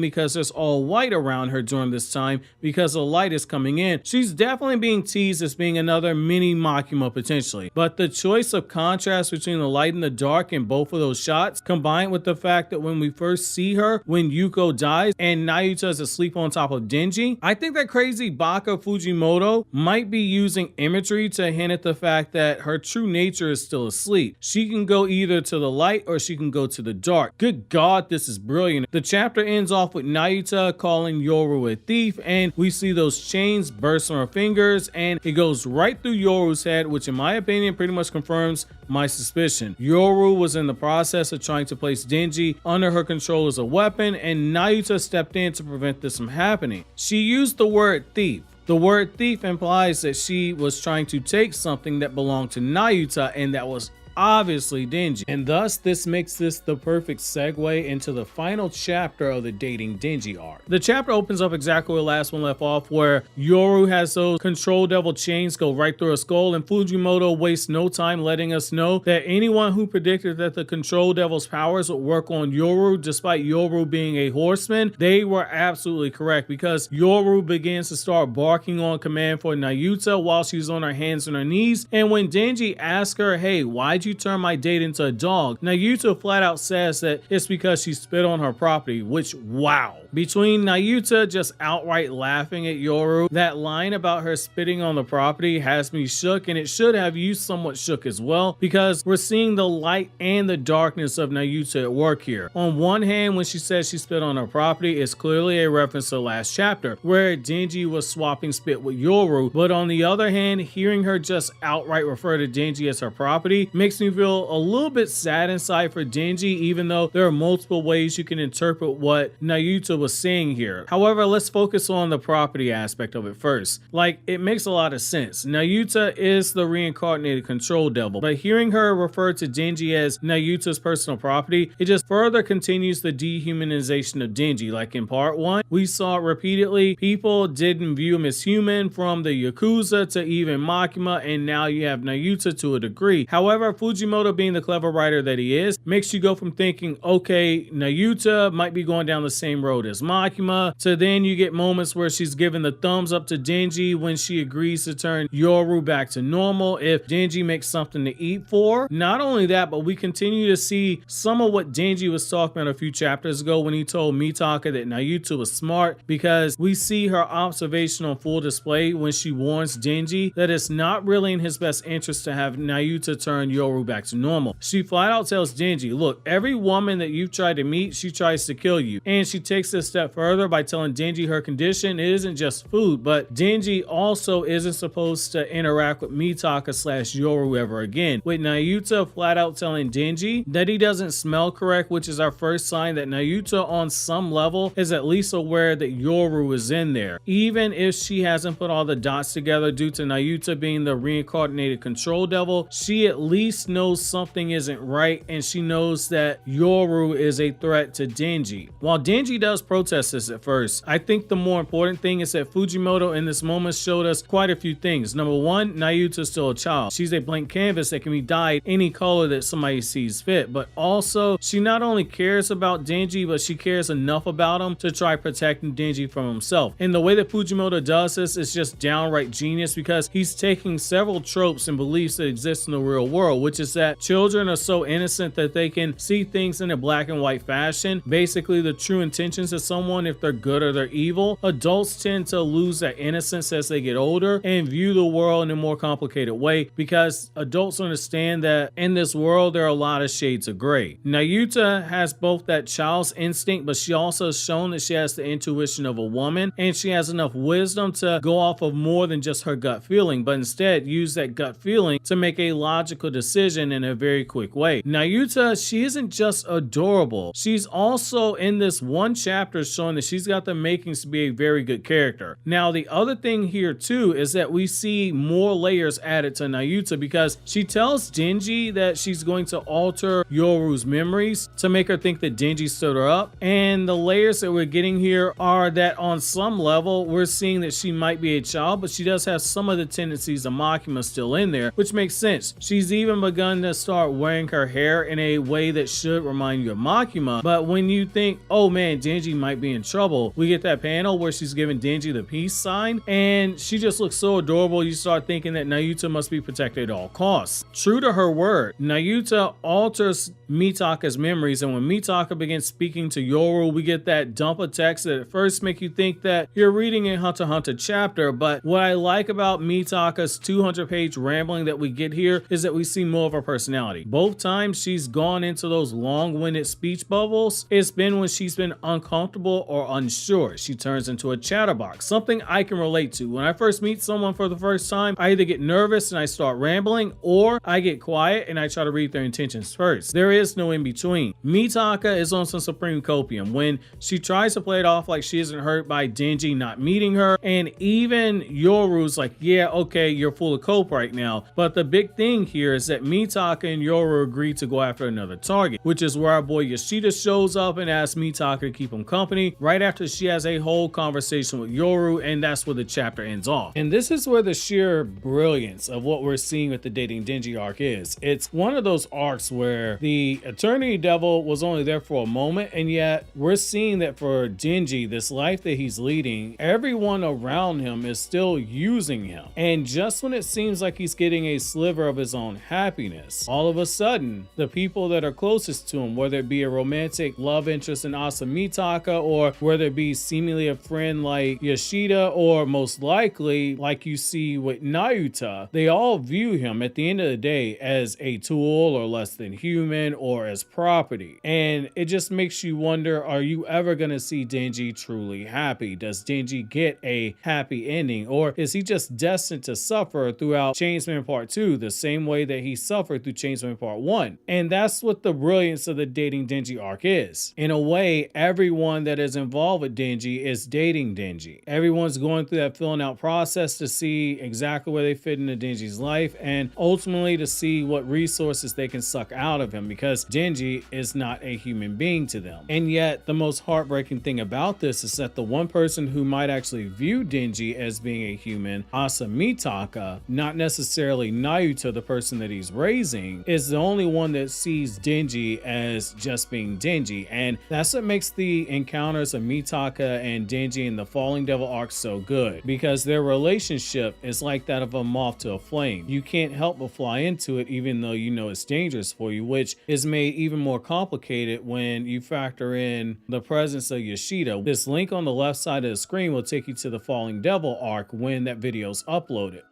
because there's all white around her during this time because the light is coming in. She's definitely being teased as being another mini Makima potentially, but the choice of contrast between the light and the dark in both of those shots, combined with the fact that when we first see her when Yuko dies and Nayuta is asleep on top of Denji, I think that crazy Baka Fujimoto might be using imagery to hint at the fact that her true nature is still asleep. She can go either to the light or she can go to the dark. Good God, this is brilliant. The chapter ends off with Nayuta calling Yoru a thief, and we see those chains burst from her fingers, and it goes right through Yoru's head, which in my opinion pretty much confirms my suspicion. Yoru was in the process of trying to place Denji under her control as a weapon, and Nayuta stepped in to prevent this from happening. She used the word thief. The word thief implies that she was trying to take something that belonged to Nayuta, and that was obviously Denji, and thus this makes this the perfect segue into the final chapter of the Dating Denji arc. The chapter opens up exactly where the last one left off, where Yoru has those Control Devil chains go right through her skull, and Fujimoto wastes no time letting us know that anyone who predicted that the Control Devil's powers would work on Yoru despite Yoru being a horseman, they were absolutely correct, because Yoru begins to start barking on command for Nayuta while she's on her hands and her knees, and when Denji asks her, hey, why'd you turn my date into a dog, Nayuta flat out says that it's because she spit on her property, which, wow. Between Nayuta just outright laughing at Yoru, that line about her spitting on the property has me shook, and it should have you somewhat shook as well, because we're seeing the light and the darkness of Nayuta at work here. On one hand, when she says she spit on her property, it's clearly a reference to the last chapter, where Denji was swapping spit with Yoru, but on the other hand, hearing her just outright refer to Denji as her property makes me feel a little bit sad inside for Denji, even though there are multiple ways you can interpret what Nayuta was saying here. However, let's focus on the property aspect of it first. Like, it makes a lot of sense. Nayuta is the reincarnated Control Devil, but hearing her refer to Denji as Nayuta's personal property, it just further continues the dehumanization of Denji. Like in part 1, we saw repeatedly people didn't view him as human, from the Yakuza to even Makima, and now you have Nayuta to a degree. However, Fujimoto, being the clever writer that he is, makes you go from thinking, okay, Nayuta might be going down the same road as Makima, to then you get moments where she's giving the thumbs up to Denji when she agrees to turn Yoru back to normal if Denji makes something to eat for. Not only that, but we continue to see some of what Denji was talking about a few chapters ago when he told Mitaka that Nayuta was smart, because we see her observation on full display when she warns Denji that it's not really in his best interest to have Nayuta turn Yoru back to normal. She flat out tells Denji, look, every woman that you've tried to meet, she tries to kill you. And she takes this step further by telling Denji her condition isn't just food, but Denji also isn't supposed to interact with Mitaka / Yoru ever again, with Nayuta flat out telling Denji that he doesn't smell correct, which is our first sign that Nayuta on some level is at least aware that Yoru is in there, even if she hasn't put all the dots together due to Nayuta being the reincarnated Control Devil. She at least least knows something isn't right, and she knows that Yoru is a threat to Denji. While Denji does protest this at first, I think the more important thing is that Fujimoto in this moment showed us quite a few things. Number one, Nayuta's still a child. She's a blank canvas that can be dyed any color that somebody sees fit, but also she not only cares about Denji, but she cares enough about him to try protecting Denji from himself. And the way that Fujimoto does this is just downright genius, because he's taking several tropes and beliefs that exist in the real world, which is that children are so innocent that they can see things in a black and white fashion, basically the true intentions of someone, if they're good or they're evil. Adults tend to lose that innocence as they get older and view the world in a more complicated way, because adults understand that in this world there are a lot of shades of gray. Nayuta has both that child's instinct, but she also has shown that she has the intuition of a woman, and she has enough wisdom to go off of more than just her gut feeling, but instead use that gut feeling to make a logical decision in a very quick way. Nayuta, she isn't just adorable, she's also in this one chapter showing that she's got the makings to be a very good character. Now, the other thing here too is that we see more layers added to Nayuta, because she tells Denji that she's going to alter Yoru's memories to make her think that Denji stood her up, and the layers that we're getting here are that on some level we're seeing that she might be a child, but she does have some of the tendencies of Makima still in there, which makes sense. She's even begun to start wearing her hair in a way that should remind you of Makima, but when you think, oh man, Denji might be in trouble, we get that panel where she's giving Denji the peace sign, and she just looks so adorable, you start thinking that Nayuta must be protected at all costs. True to her word, Nayuta alters Mitaka's memories, and when Mitaka begins speaking to Yoru, we get that dump of text that at first make you think that you're reading a Hunter x Hunter chapter, but what I like about Mitaka's 200-page rambling that we get here is that we see more of her personality. Both times she's gone into those long-winded speech bubbles, it's been when she's been uncomfortable or unsure. She turns into a chatterbox, something I can relate to. When I first meet someone for the first time, I either get nervous and I start rambling, or I get quiet and I try to read their intentions first. There is no in between. Mitaka is on some supreme copium when she tries to play it off like she isn't hurt by Denji not meeting her, and even Yoru's like, yeah, okay, you're full of cope right now. But the big thing here is that Mitaka and Yoru agree to go after another target, which is where our boy Yoshida shows up and asks Mitaka to keep him company right after she has a whole conversation with Yoru, and that's where the chapter ends off. And this is where the sheer brilliance of what we're seeing with the Dating Denji arc is. It's one of those arcs where the Eternity Devil was only there for a moment, and yet we're seeing that for Denji, this life that he's leading, everyone around him is still using him. And just when it seems like he's getting a sliver of his own happiness, all of a sudden, the people that are closest to him, whether it be a romantic love interest in Asa Mikata, or whether it be seemingly a friend like Yoshida, or most likely, like you see with Nayuta, they all view him at the end of the day as a tool or less than human or as property. And it just makes you wonder, are you ever going to see Denji truly happy? Does Denji get a happy ending, or is he just destined to suffer throughout Chainsman Part 2 the same way that he suffered through Chainsman Part 1? And that's what the brilliance of the Dating Denji arc is. In a way, everyone that is involved with Denji is dating Denji. Everyone's going through that filling out process to see exactly where they fit into Denji's life, and ultimately to see what resources they can suck out of him, because Denji is not a human being to them. And yet, the most heartbreaking thing about this is that the one person who might actually view Denji as being a human, Asa Mikata, not necessarily Nayuta, the person that he's raising, is the only one that sees Denji as just being Denji. And that's what makes the encounters of Mitaka and Denji in the Falling Devil arc so good, because their relationship is like that of a moth to a flame. You can't help but fly into it even though you know it's dangerous for you, which is made even more complicated when you factor in the presence of Yoshida. This link on the left side of the screen will take you to the Falling Devil arc when that video is uploaded.